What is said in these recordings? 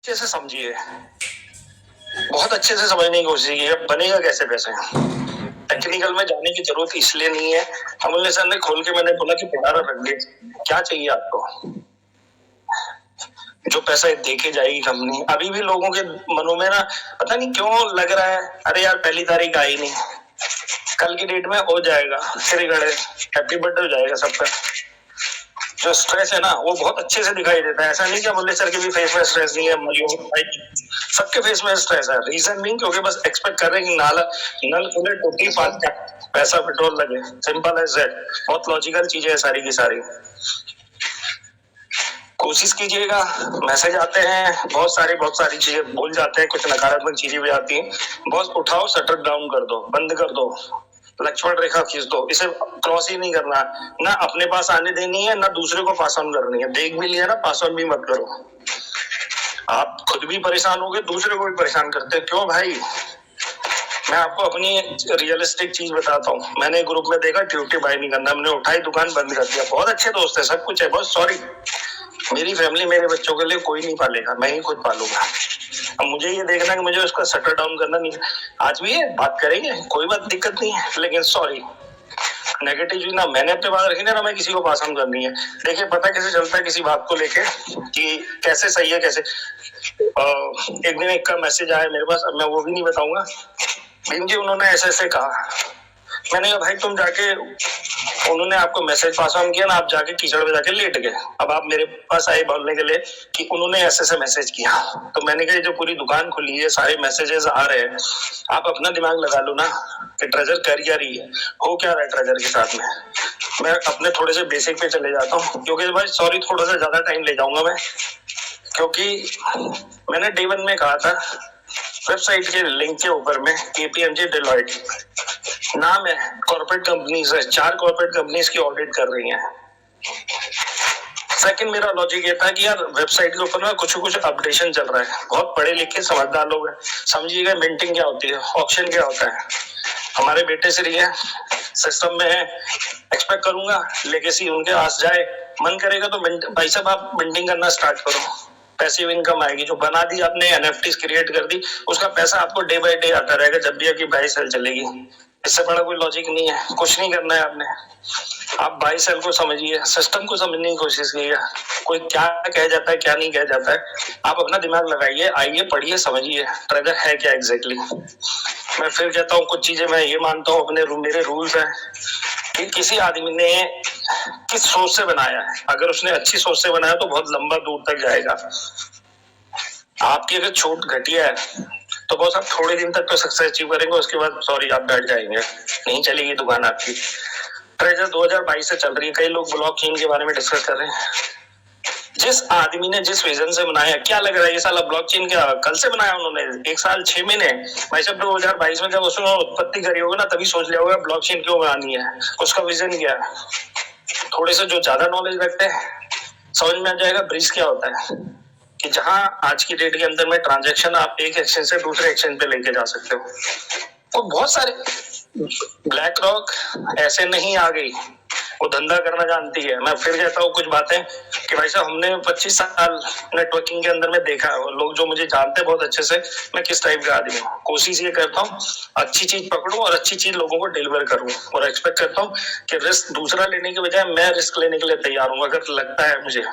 अच्छे से समझिए, बहुत अच्छे से समझने की कोशिश कीजिए बनेगा कैसे पैसे। टेक्निकल में जाने की जरूरत इसलिए नहीं है। अमूल्य सर ने खोल के मैंने बोला कि पढ़ाना रख दे, क्या चाहिए आपको, जो पैसा देके जाएगी कंपनी। अभी भी लोगों के मनों में ना पता नहीं क्यों लग रहा है, अरे यार पहली तारीख आई नहीं, कल की डेट में हो जाएगा, श्री गणेश हैप्पी बर्थडे हो जाएगा सबका। जो स्ट्रेस है ना वो बहुत अच्छे से दिखाई देता है। ऐसा नहीं कि अमूल्य सर के भी फेस में स्ट्रेस नहीं है, सबके फेस में स्ट्रेस है। रीजन नहीं क्योंकि बस एक्सपेक्ट कर रहे हैं कि नल खुले टूटी पैसा पेट्रोल लगे, सिंपल एज दैट। बहुत लॉजिकल चीजें है सारी की सारी। कोशिश कीजिएगा, मैसेज आते हैं बहुत सारी चीजें भूल जाते हैं, कुछ नकारात्मक चीजें भी आती हैं। बॉस उठाओ, शटर डाउन कर दो, बंद कर दो, लक्ष्मण रेखा खींच दो, इसे क्रॉस ही नहीं करना, ना अपने पास आने देनी है ना दूसरे को पास ऑन करनी है। देख भी लिया ना, पास ऑन भी मत करो। आप खुद भी परेशान होगे, दूसरे को भी परेशान करते हैं। क्यों भाई, मैं आपको अपनी रियलिस्टिक चीज बताता हूँ। मैंने ग्रुप में देखा ड्यूटी बाय नहीं करना, हमने उठाई दुकान बंद कर दिया। बहुत अच्छे दोस्त है, सब कुछ है, बहुत सॉरी, मेरी फैमिली मेरे बच्चों के लिए कोई नहीं पालेगा, मैं ही खुद पालूंगा। अब मुझे ये देखना कि मुझे उसका शटर डाउन करना नहीं, आज भी है, बात करेंगे, कोई बात दिक्कत नहीं है, लेकिन सॉरी नेगेटिव ना मैंने अपने बात रखी ना मैं किसी को पास ऑन करनी है। देखिए पता कैसे चलता है किसी बात को लेके कि कैसे सही है कैसे। एक दिन एक का मैसेज आया मेरे पास, अब मैं वो भी नहीं बताऊंगा। भीम जी उन्होंने ऐसे ऐसे कहा, मैंने कहा भाई तुम जाके, उन्होंने आपको मैसेज पास ऑन किया ना, आप जाके कीचड़ में जाके लेट गए। अब आप मेरे पास आए बोलने के लिए कि उन्होंने ऐसे ऐसे मैसेज किया। तो मैंने कहा जो पूरी दुकान खुली है, सारे मैसेजेस आ रहे हैं, आप अपना दिमाग लगा लो ना कि ट्रेजर कर क्या रही है, हो क्या रहा है ट्रेजर के साथ में। मैं अपने थोड़े से बेसिक पे चले जाता हूँ, क्योंकि भाई सॉरी थोड़ा सा ज्यादा टाइम ले जाऊंगा मैं, क्योंकि मैंने डे 1 में कहा था वेबसाइट के लिंक के ऊपर में KPMG डिलॉयट नाम है, कॉर्पोरेट कंपनीज है, 4 कॉर्पोरेट कंपनीज की ऑडिट कर रही हैं। सेकंड मेरा लॉजिक ये था कि यार वेबसाइट के ऊपर ना कुछ अपडेशन चल रहा है, बहुत पढ़े लिखे समझदार लोग हैं, समझिएगा मिंटिंग क्या होती है, ऑप्शन क्या होता है। हमारे बेटे से रही है, सिस्टम में है, एक्सपेक्ट करूंगा लेगेसी उनके पास जाए, मन करेगा तो भाई साहब आप मिंटिंग करना स्टार्ट करो, पैसिव इनकम आएगी। जो बना दी आपने NFTs क्रिएट कर दी, उसका पैसा आपको डे बाय डे आता रहेगा जब भी आपकी बाई सेल चलेगी। इससे बड़ा कोई लॉजिक नहीं है, कुछ नहीं करना है आपने। आप बाई सेल को समझिए, सिस्टम को समझने की कोशिश कीजिए, कोई क्या कह जाता है क्या नहीं कह जाता है, आप अपना दिमाग लगाइए, आइए पढ़िए समझिए ट्रेजर है क्या एग्जैक्टली। मैं फिर कहता हूँ कुछ चीजें मैं ये मानता हूँ अपने मेरे रूल्स हैं कि किसी आदमी ने किस सोच से बनाया है, अगर उसने अच्छी सोच से बनाया तो बहुत लंबा दूर तक जाएगा। आपकी अगर छूट घटिया है तो बहुत आप थोड़े दिन तक तो सक्सेस अचीव करेंगे, उसके बाद सॉरी आप बैठ जाएंगे, नहीं चलेगी दुकान आपकी। ट्रेजर 2022 से चल रही है, कई लोग ब्लॉकचेन के बारे में डिस्कस कर रहे हैं। जिस आदमी ने जिस विजन से बनाया, क्या लग रहा है ये साला ब्लॉकचेन क्या कल से बनाया उन्होंने, 1 साल 6 महीने। भाई साहब 2022 में जब उसने उत्पत्ति करी होगी ना तभी सोच लिया होगा ब्लॉकचेन क्यों बनानी है, उसका विजन क्या है। थोड़े से जो ज्यादा नॉलेज रखते हैं समझ में आ जाएगा ब्रिज क्या होता है, कि जहां आज की डेट के अंदर में ट्रांजैक्शन आप एक एक्सचेंज से दूसरे एक्सचेंज पे लेके जा सकते हो। तो बहुत सारे ब्लैक रॉक ऐसे नहीं आ गई, वो धंधा करना जानती है। मैं फिर कहता हूँ कुछ बातें कि भाई साहब हमने 25 साल नेटवर्किंग के अंदर में देखा है, लोग जो मुझे जानते हैं बहुत अच्छे से मैं किस टाइप का आदमी हूँ। कोशिश ये करता हूँ अच्छी चीज पकड़ूं और अच्छी चीज लोगों को डिलीवर करूं, और एक्सपेक्ट करता हूँ कि रिस्क दूसरा लेने के बजाय मैं रिस्क लेने के लिए तैयार हूँ अगर लगता है मुझे।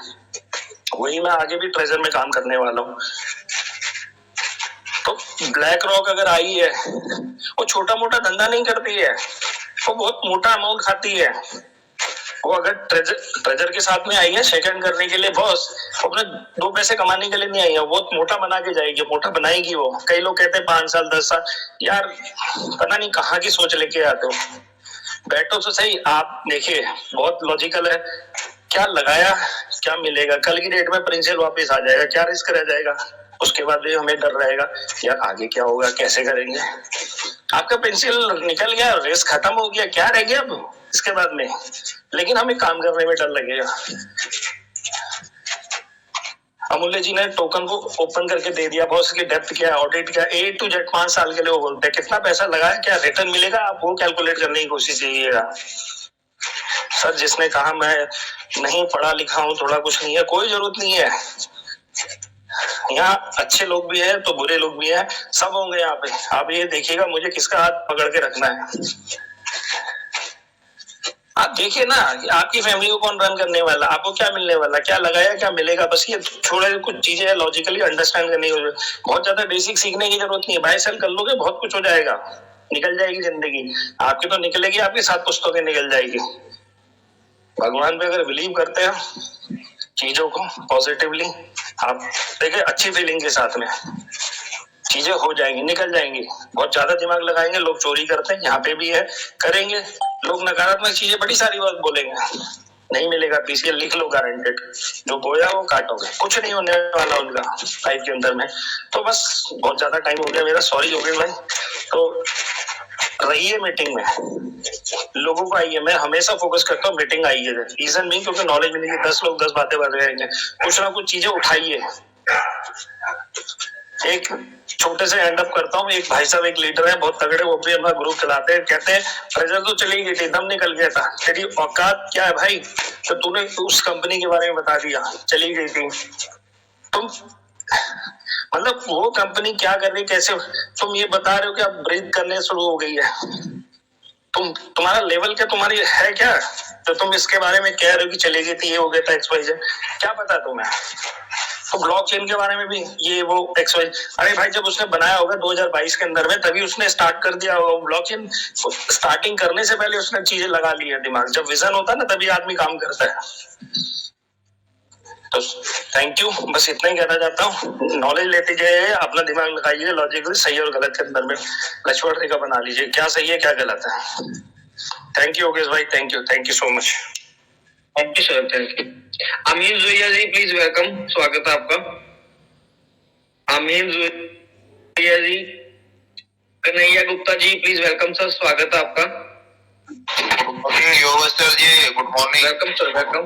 वही मैं आगे भी ट्रेजर में काम करने वाला हूँ। तो ब्लैक रॉक अगर आई है, वो छोटा मोटा धंधा नहीं करती है, वो बहुत मोटा अमाउंट खाती है। वो अगर ट्रेजर के साथ में आई है सेकंड करने के लिए बॉस, अपने 2 पैसे कमाने के लिए नहीं आई है, वो मोटा बना के जाएगी, मोटा बनाएगी वो। कई लोग कहते हैं 5 साल 10 साल, यार पता नहीं कहाँ की सोच लेके आते हो। बैठो तो सही, आप देखिए बहुत लॉजिकल है, क्या लगाया क्या मिलेगा, कल की डेट में प्रिंसिपल वापस आ जाएगा, क्या रिस्क रह जाएगा। उसके बाद भी हमें डर रहेगा यार आगे क्या होगा कैसे करेंगे। आपका पेंसिल निकल गया, रेस खत्म हो गया, क्या रह गया अब इसके बाद में, लेकिन हमें काम करने में डर लगेगा। अमूल्य जी ने टोकन को ओपन करके दे दिया, बहुत उसकी डेप्थ क्या है, ऑडिट क्या, A to Z 5 साल के लिए वो बोलते हैं, कितना पैसा लगाया क्या रिटर्न मिलेगा, आप वो कैलकुलेट करने की कोशिश कीजिएगा। सर जिसने कहा मैं नहीं पढ़ा लिखा हूँ थोड़ा कुछ नहीं है, कोई जरूरत नहीं है। यहाँ अच्छे लोग भी हैं तो बुरे लोग भी हैं, सब होंगे यहाँ पे। आप ये देखिएगा मुझे किसका हाथ पकड़ के रखना है। आप देखिए ना आपकी फैमिली को कौन रन करने वाला, आपको क्या मिलने वाला, क्या लगाया क्या मिलेगा, बस ये छोड़े कुछ चीजें लॉजिकली अंडरस्टैंड करनी हो, बहुत ज्यादा बेसिक सीखने की जरूरत नहीं है। बाय सेल कर लोगे बहुत कुछ हो जाएगा, निकल जाएगी जिंदगी आपकी, तो निकलेगी आपकी 7 पुस्तकें निकल जाएगी। भगवान पे अगर बिलीव करते हैं चीजों को पॉजिटिवली, आप देखिए अच्छी फीलिंग के साथ में चीजें हो जाएंगी, निकल जाएंगी। बहुत ज्यादा दिमाग लगाएंगे, लोग चोरी करते हैं, यहाँ पे भी है, करेंगे लोग नकारात्मक चीजें, बड़ी सारी बात बोलेंगे, नहीं मिलेगा पीसीएल, लिख लो गारंटेड, जो बोया वो काटोगे, कुछ नहीं होने वाला उनका लाइफ के अंदर में। तो बस बहुत ज्यादा टाइम हो गया मेरा, सॉरी योगेश भाई। तो रहिए मीटिंग में, लोगों को आइए, मैं हमेशा फोकस करता हूँ मीटिंग आइए, रीजन नहीं क्योंकि नॉलेज मिलेगी, 10 लोग 10 बातें बात करेंगे, कुछ ना कुछ चीजें उठाइए। एक छोटे से एंड अप करता हूँ, एक भाई साहब एक लीडर है बहुत तगड़े, वो भी अपना ग्रुप चलाते हैं, कहते हैं प्रेजर तो चली गई थी, दम निकल गया था, तेरी औकात क्या है भाई, तो तूने उस कंपनी के बारे में बता दिया, चली गई थी तुम, मतलब वो कंपनी क्या कर रही, कैसे तुम ये बता रहे हो कि अब ब्रीथ करने शुरू हो गई है, तुम्हारा लेवल क्या, तुम्हारी है क्या, तो तुम इसके बारे में कह रहे हो कि चली गई थी, ये हो गया था XYZ, क्या पता तुम्हें। तो ब्लॉकचेन के बारे में भी ये वो XY, अरे भाई जब उसने बनाया होगा 2022 के अंदर में, तभी उसने स्टार्ट कर दिया होगा ब्लॉकचेन, स्टार्टिंग करने से पहले उसने चीजें लगा ली है दिमाग, जब विजन होता है ना तभी आदमी काम करता है। तो थैंक यू, बस इतना ही कहना चाहता हूँ, नॉलेज लेते जाइए, अपना दिमाग लगाइए, लॉजिकली सही और गलत के अंदर में लक्ष्मण रेखा बना लीजिए, क्या सही है क्या गलत है। थैंक यू योगेश भाई, thank you so much. Thank you sir, thank you. Amin Zoya ji please welcome, स्वागत है आपका। Amin Zoya ji, Kanhaiya Gupta ji please welcome sir, स्वागत है आपका। Good morning Yogesh sir ji, good morning. Welcome sir, welcome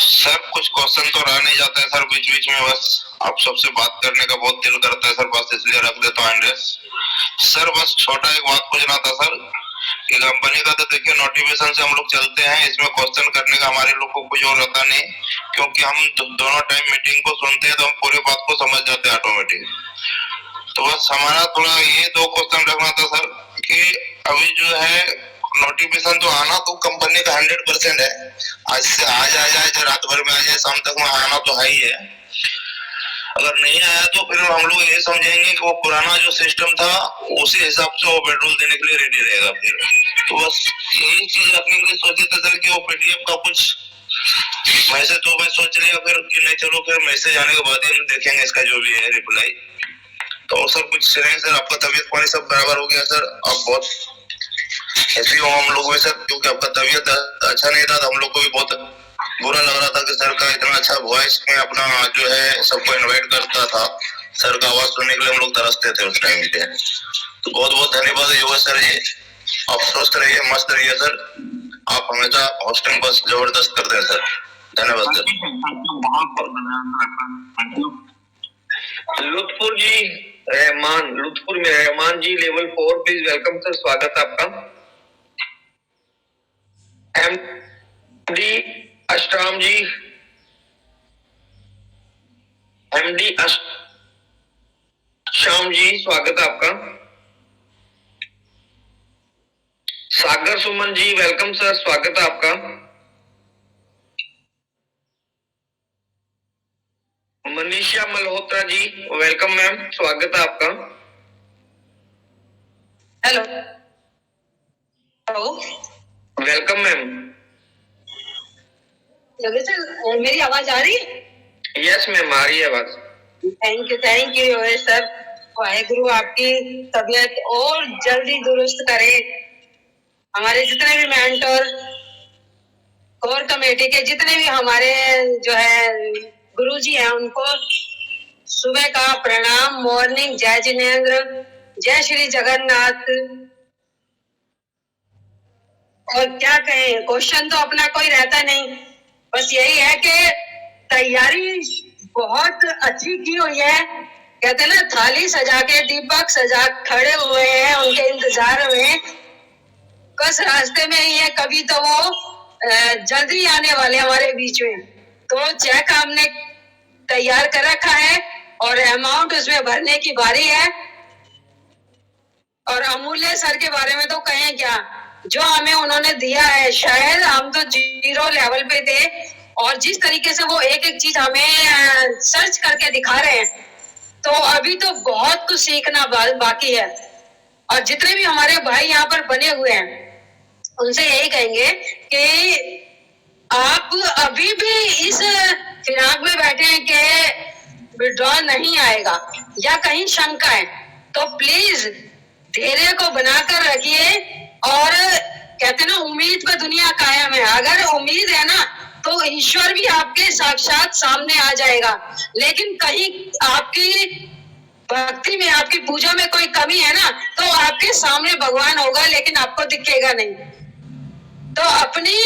sir. कुछ क्वेश्चन तो रह नहीं जाता है सर बीच बीच में, बस आप सबसे बात करने का बहुत दिल करता है सर, बस इसलिए रख देता हूँ एड्रेस। सर बस छोटा एक बात पूछना था सर, कि कंपनी का तो देखिए नोटिफिकेशन से हम लोग चलते हैं, इसमें क्वेश्चन करने का हमारे लोग को कुछ और रहता नहीं, क्योंकि हम दोनों टाइम मीटिंग को सुनते हैं तो हम पूरे बात को समझ जाते हैं ऑटोमेटिक। तो बस हमारा थोड़ा ये 2 क्वेश्चन रखना था सर, कि अभी जो है नोटिफिकेशन तो आना तो कंपनी का 100% है, आज से आज आ जाए चाहे रात भर में आ जाए, शाम तक में आना तो है ही है। अगर नहीं आया तो फिर हम लोग ये समझेंगे कि वो पुराना जो सिस्टम था उसी हिसाब से वो पेट्रोल देने के लिए रेडी रहेगा फिर। तो बस यही चीज रखने के लिए सोचे थे सर, कि वो PDF का कुछ मैसेज तो मैं सोच लिया फिर कि नहीं चलो फिर मैसेज आने के बाद ही हम देखेंगे इसका जो भी है रिप्लाई। तो सर कुछ नहीं सर, आपका तबीयत पानी सब बराबर हो गया सर, आप बहुत हैप्पी हो हम लोग भी सर, क्योंकि आपका तबीयत अच्छा नहीं था तो हम लोग को भी बहुत बुरा लग रहा था कि सर का इतना अच्छा वॉइस में अपना जो है सबको इनवाइट करता था, सर का आवाज सुनने के लिए हम लोग तरसते थे उस टाइम पे। तो बहुत बहुत धन्यवाद योगेश सर जी, आप स्वस्थ रहिए, मस्त रहिए सर, आप हमेशा होस्टिंग बस जबरदस्त करते हैं सर, धन्यवाद सर। लुत्फपुर जी रहमान, लुत्फपुर में रहमान जी लेवल 4 प्लीज वेलकम सर, स्वागत है आपका। MD अष्टराम जी, MD श्याम जी स्वागत है आपका। सागर सुमन जी वेलकम सर, स्वागत है आपका। मनीषा मल्होत्रा जी वेलकम मैम, स्वागत है आपका। Hello hello, welcome ma'am. Yogesh sir मेरी आवाज आ रही है? यस मैम आ रही है आवाज। Thank you Yogesh sir, Waheguru आपकी तबीयत और जल्दी दुरुस्त करे। हमारे जितने भी मेंटर, कोर कमेटी के जितने भी हमारे जो है गुरुजी हैं, उनको सुबह का प्रणाम, मॉर्निंग, जय जिनेन्द्र, जय श्री जगन्नाथ। और क्या कहें, क्वेश्चन तो अपना कोई रहता नहीं, बस यही है कि तैयारी बहुत अच्छी की हुई है। कहते हैं ना, थाली सजा के दीपक सजा खड़े हुए हैं उनके इंतजार में, बस रास्ते में ही है, कभी तो वो जल्दी आने वाले हमारे बीच में। तो चेक हमने तैयार कर रखा है और अमाउंट उसमें भरने की बारी है। और अमूल्य सर के बारे में तो कहें क्या, जो हमें उन्होंने दिया है, शायद हम तो 0 लेवल पे थे और जिस तरीके से वो एक एक चीज हमें सर्च करके दिखा रहे हैं, तो अभी तो बहुत कुछ सीखना बाकी है। और जितने भी हमारे भाई यहाँ पर बने हुए हैं उनसे यही कहेंगे कि आप अभी भी इस फिराक में बैठे हैं कि विड्रॉल नहीं आएगा या कहीं शंका है, तो प्लीज धैर्य को बनाकर रखिए। और कहते ना, उम्मीद पे दुनिया कायम है। अगर उम्मीद है ना तो ईश्वर भी आपके साक्षात सामने आ जाएगा। लेकिन कहीं आपकी भक्ति में, आपकी पूजा में कोई कमी है ना, तो आपके सामने भगवान होगा लेकिन आपको दिखेगा नहीं। तो अपनी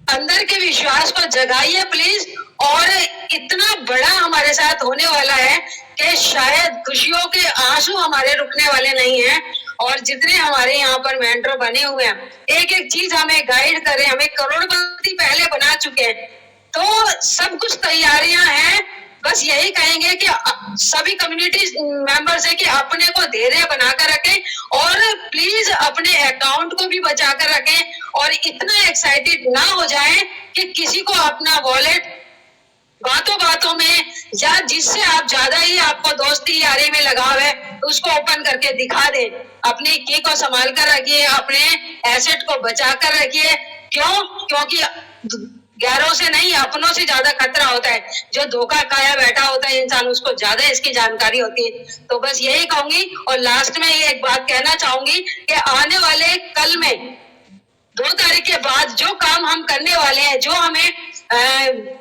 अंदर के विश्वास को जगाइए प्लीज। और इतना बड़ा हमारे साथ होने वाला है कि शायद खुशियों के आंसू हमारे रुकने वाले नहीं हैं। और जितने हमारे यहाँ पर मेंटर बने हुए हैं, एक एक चीज हमें गाइड करें, हमें करोड़पति पहले बना चुके हैं, तो सब कुछ तैयारियां हैं। बस यही कहेंगे कि सभी कम्युनिटी मेंबर से कि अपने को धैर्य बनाकर रखें और प्लीज अपने अकाउंट को भी बचा कर रखें। और इतना एक्साइटेड ना हो जाएं कि किसी को अपना वॉलेट बातों बातों में, या जिससे आप ज्यादा ही आपको दोस्ती यारी में लगाव है, उसको ओपन करके दिखा दे। अपनी की को संभाल कर रखिए, अपने एसेट को बचा कर रखिए। क्यों? क्योंकि गैरों से नहीं, अपनों से ज्यादा खतरा होता है। जो धोखा खाया बैठा होता है इंसान, उसको ज्यादा इसकी जानकारी होती है। तो बस यही कहूंगी। और लास्ट में ये एक बात कहना चाहूंगी कि आने वाले कल में 2 तारीख के बाद जो काम हम करने वाले हैं, जो हमें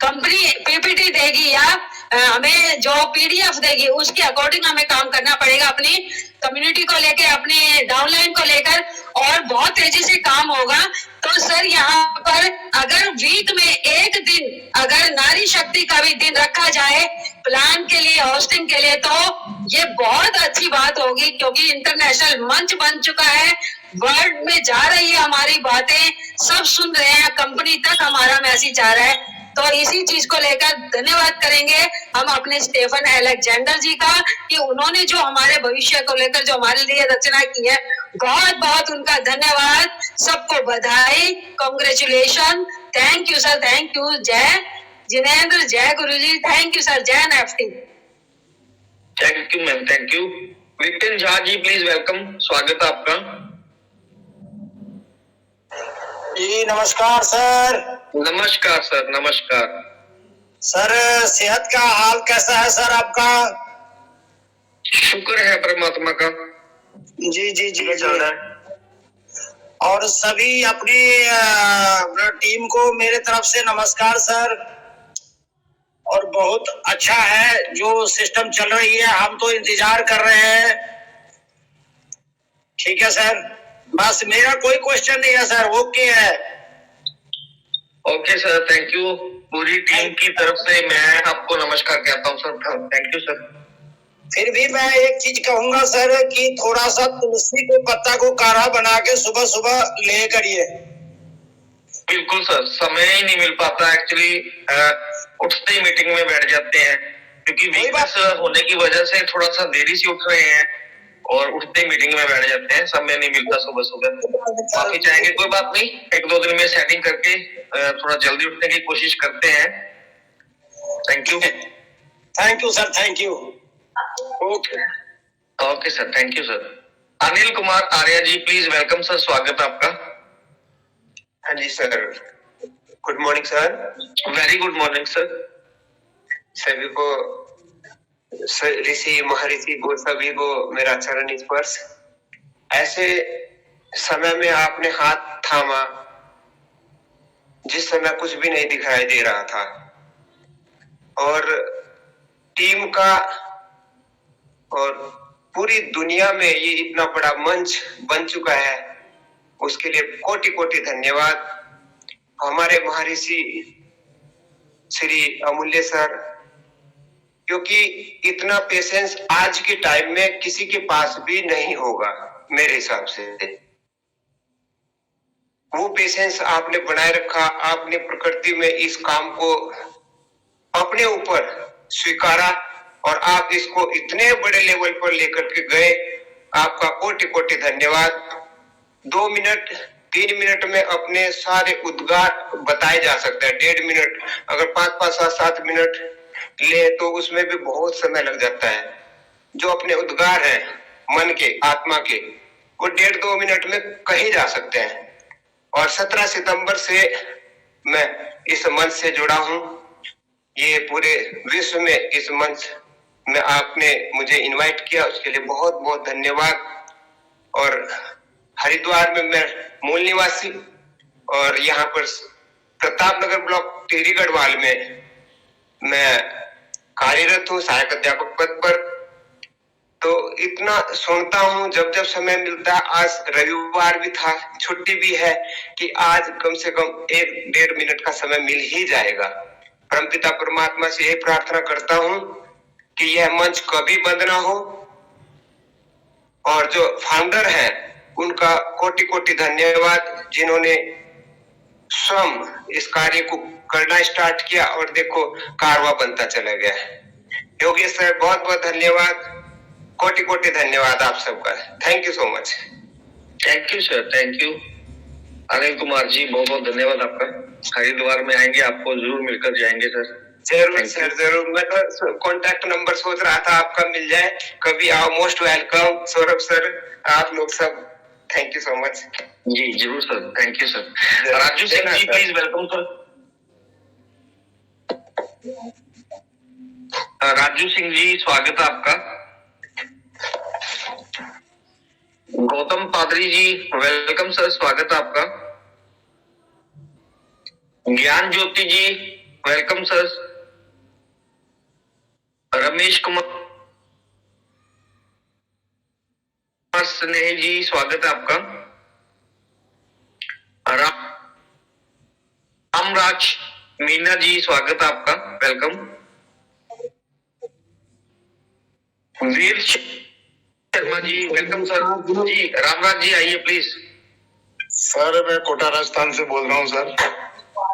कंपनी पीपीटी देगी या हमें जो पीडीएफ देगी, उसके अकॉर्डिंग हमें काम करना पड़ेगा, अपनी कम्युनिटी को लेकर, अपने डाउनलाइन को लेकर, और बहुत तेजी से काम होगा। तो सर यहाँ पर अगर वीक में एक दिन अगर नारी शक्ति का भी दिन रखा जाए प्लान के लिए, होस्टिंग के लिए, तो ये बहुत अच्छी बात होगी। क्योंकि इंटरनेशनल मंच बन चुका है, वर्ल्ड में जा रही है हमारी बातें, सब सुन रहे हैं, कंपनी तक हमारा मैसेज जा रहा है। तो इसी चीज को लेकर धन्यवाद करेंगे हम अपने स्टीफन अलेक्जेंडर जी का, कि उन्होंने जो हमारे भविष्य को लेकर जो हमारे लिए रचना की है, बहुत बहुत उनका धन्यवाद। सबको बधाई, congratulation, thank you sir, thank you. जय जिनेंद्र, जय गुरुजी, थैंक यू सर, जय नेफ्टी। Thank you ma'am, thank you. Vipin Jha ji please welcome, स्वागत है आपका। जी नमस्कार सर। नमस्कार सर, नमस्कार सर, सेहत का हाल कैसा है सर आपका? शुक्र है परमात्मा का। जी जी जी चल रहा जी। है। और सभी अपनी टीम को मेरे तरफ से नमस्कार सर। और बहुत अच्छा है जो सिस्टम चल रही है, हम तो इंतजार कर रहे हैं। ठीक है सर, बस मेरा कोई क्वेश्चन नहीं है सर, ओके है। Okay sir, thank you. पूरी टीम की तरफ से मैं आपको नमस्कार कहता हूँ सर, थैंक यू सर। फिर भी मैं एक चीज कहूंगा सर कि थोड़ा सा तुलसी के पत्ता को काढ़ा बना के सुबह सुबह ले करिए। बिल्कुल सर, समय ही नहीं मिल पाता एक्चुअली, उठते ही मीटिंग में बैठ जाते हैं, क्योंकि वीकनेस होने की वजह से थोड़ा सा देरी से उठ रहे हैं और उठते ही मीटिंग में बैठ जाते हैं, समय नहीं मिलता सुबह सुबह। माफी चाहेंगे, कोई बात नहीं, 1-2 दिन में सेटिंग करके थोड़ा जल्दी उठने की कोशिश करते हैं। Thank you. Thank you sir, thank you. Okay okay sir, thank you sir. Anil Kumar Arya ji please welcome sir, स्वागत है आपका। हाँ जी sir, good morning sir. Very good morning sir. सभी को, ऋषि महर्षि को, सभी को मेरा चरण स्पर्श। ऐसे समय में आपने हाथ थामा जिस समय कुछ भी नहीं दिखाई दे रहा था, और टीम का और पूरी दुनिया में ये इतना बड़ा मंच बन चुका है, उसके लिए कोटि कोटि धन्यवाद। हमारे महर्षि श्री अमूल्य सर, क्योंकि इतना पेशेंस आज के टाइम में किसी के पास भी नहीं होगा मेरे हिसाब से। वो पेशेंस आपने बनाए रखा, आपने प्रकृति में इस काम को अपने ऊपर स्वीकारा और आप इसको इतने बड़े लेवल पर लेकर के गए। आपका कोटि कोटि धन्यवाद। 2 मिनट 3 मिनट में अपने सारे उद्गार बताए जा सकते हैं। 1.5 मिनट अगर 5-5 7-7 मिनट ले तो उसमें भी बहुत समय लग जाता है। जो अपने उद्गार हैं मन के, आत्मा के, वो 1.5-2 मिनट में कहे जा सकते हैं। और 17 सितंबर से मैं इस मंच से जुड़ा हूं। ये पूरे विश्व में इस मंच में आपने मुझे इनवाइट किया, उसके लिए बहुत बहुत धन्यवाद। और हरिद्वार में मैं मूल निवासी और यहाँ पर प्रतापनगर ब्लॉक टिहरी गढ़वाल में मैं कार्यरत हूँ सहायक अध्यापक पद पर। तो इतना सुनता हूँ जब जब समय मिलता है। आज रविवार भी था, छुट्टी भी है, कि आज कम से कम 1-1.5 मिनट का समय मिल ही जाएगा। परमपिता परमात्मा से यही प्रार्थना करता हूँ कि यह मंच कभी बंद ना हो। और जो फाउंडर है उनका कोटि कोटि धन्यवाद, जिन्होंने स्वयं इस कार्य को करना स्टार्ट किया और देखो कारवा बनता चला गया। योगेश सर बहुत बहुत धन्यवाद, कोटि कोटि धन्यवाद आप सबका। Thank you so much. Thank you sir, thank you. Anil Kumar ji बहुत बहुत धन्यवाद आपका। हरिद्वार में आएंगे, आपको जरूर मिलकर जाएंगे सर। जरूर सर, जरूर। मैं तो कॉन्टैक्ट नंबर सोच रहा था आपका मिल जाए, कभी आओ। मोस्ट वेलकम सौरभ सर, आप लोग सब। Thank you so much. जी जरूर sir, thank you sir. Raju Singh ji please welcome sir. Raju Singh ji स्वागत है आपका। गौतम पादरी जी वेलकम सर, स्वागत है आपका। ज्ञान ज्योति जी वेलकम सर। रमेश कुमार स्नेह जी स्वागत है आपका। रामराज मीना जी स्वागत है आपका, वेलकम। वीर शर्मा जी वेलकम सर। जी रामराज जी आइए प्लीज। सर मैं कोटा राजस्थान से बोल रहा हूँ सर।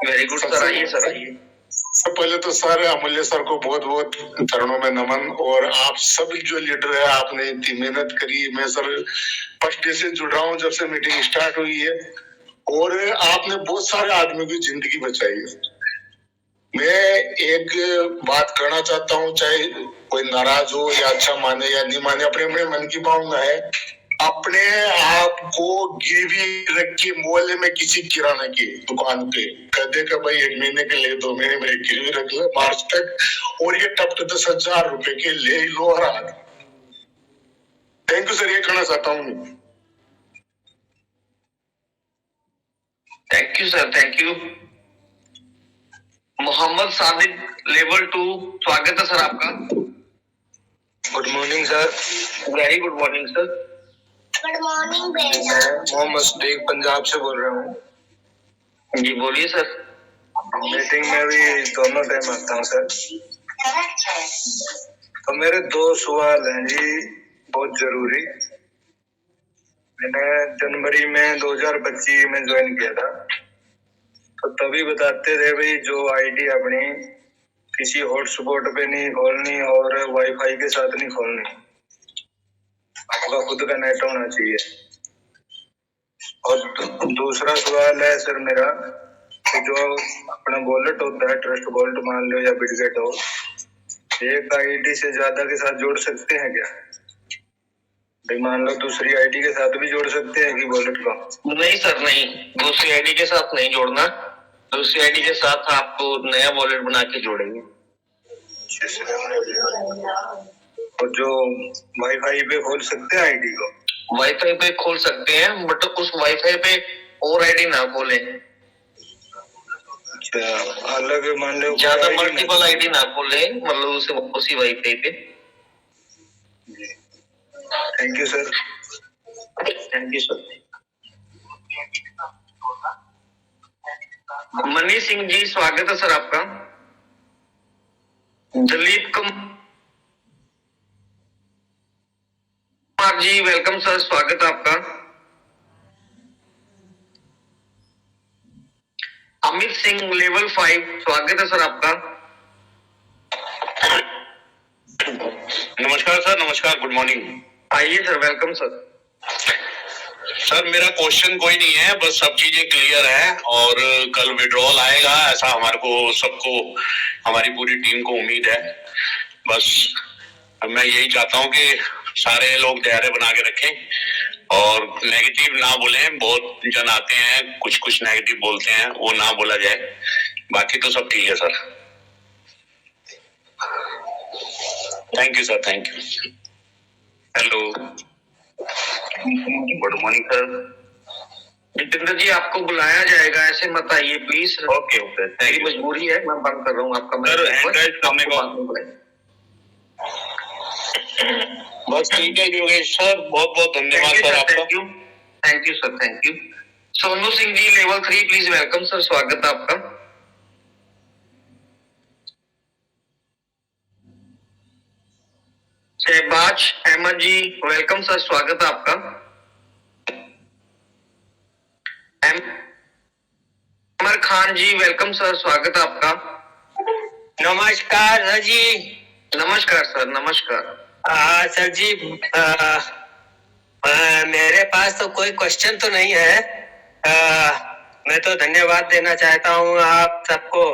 वेरी गुड सर, आइए सर आइए। सब पहले तो सर अमूल्य सर को बहुत बहुत चरणों में नमन। और आप सब जो लीडर है, आपने इतनी मेहनत करी। मैं सर फर्स्ट डे से जुड़ रहा हूँ जब से मीटिंग स्टार्ट हुई है, और आपने बहुत सारे आदमियों की जिंदगी बचाई है। मैं एक बात कहना चाहता हूँ, चाहे कोई नाराज हो या अच्छा माने या नहीं माने, अपने अपने मन की भावना है। अपने आप को गिरवी रख के मोहल्ले में किसी किराना की दुकान पे कहते कि भाई 1 महीने के लिए 2 महीने में गिरवी रख ले मार्च तक, और ये टप 10,000 रुपए के ले लो हर आदमी। थैंक यू सर, ये कहना चाहता हूँ। Thank you sir, thank you. Mohammad Sadiq level 2 स्वागत है सर आपका। Good morning sir. Very good morning sir. Good morning मैं मोहम्मद सदीक पंजाब से बोल रहा हूँ। जी बोलिए सर। मीटिंग में भी दोनों टाइम आता हूँ सर। तो मेरे 2 सवाल हैं जी, बहुत जरूरी। मैंने जनवरी में 2025 में ज्वाइन किया था, तो तभी बताते थे भाई जो आईडी अपनी किसी हॉटस्पॉट पे नहीं खोलनी और वाईफाई के साथ नहीं खोलनी, आपका खुद का नेट होना चाहिए। और दूसरा सवाल है सर मेरा कि जो अपना वॉलेट होता है, ट्रस्ट वॉलेट मान लो या बिटगेट हो, एक आईडी से ज्यादा के साथ जोड़ सकते हैं क्या? भाई मान लो दूसरी आईडी के साथ भी जोड़ सकते हैं कि वॉलेट को? नहीं सर नहीं, दूसरी आईडी के साथ नहीं जोड़ना। दूसरी आईडी के साथ आपको नया वॉलेट बना के जोड़ेंगे। और जो वाईफाई पे खोल सकते हैं आईडी को? वाईफाई पे खोल सकते हैं, बट उस वाईफाई पे और आईडी ना खोलें। अच्छा, अलग मान लो ज्यादा मल्टीपल आईडी ना खोलें, मतलब उसी वाईफाई पे। Thank you sir. Thank you sir. Manish Singh ji स्वागत है सर आपका। दिलीप कुमार जी वेलकम सर, स्वागत है आपका। अमित सिंह लेवल 5 स्वागत है सर आपका। नमस्कार, गुड मॉर्निंग। आइए सर, वेलकम सर। सर मेरा क्वेश्चन कोई नहीं है, बस सब चीजें क्लियर है और कल विड्रॉल आएगा ऐसा हमारे को सबको, हमारी पूरी टीम को उम्मीद है। बस मैं यही चाहता हूँ कि सारे लोग धैर्य बना के रखें और नेगेटिव ना बोलें। बहुत जन आते हैं कुछ कुछ नेगेटिव बोलते हैं, वो ना बोला जाए। बाकी तो सब ठीक है sir. Thank you sir, thank you. Hello, good morning sir. Jitendra ji आपको बुलाया जाएगा, ऐसे मत आइए प्लीज। ओके ओके, मेरी मजबूरी है, मैं बंद कर रहा हूँ आपका सर, एंकरेज करने को बस ठीक है योगेश सर, बहुत बहुत धन्यवाद सर आपका। Thank you sir, thank you. Sonu Singh ji level 3 please welcome sir, स्वागत है आपका। शहबाज अहमद जी वेलकम सर, स्वागत है आपका। अमर खान जी वेलकम सर, स्वागत है आपका। नमस्कार सर जी। नमस्कार सर, नमस्कार। सर जी, मेरे पास तो कोई क्वेश्चन तो नहीं है। मैं तो धन्यवाद देना चाहता हूँ आप सबको,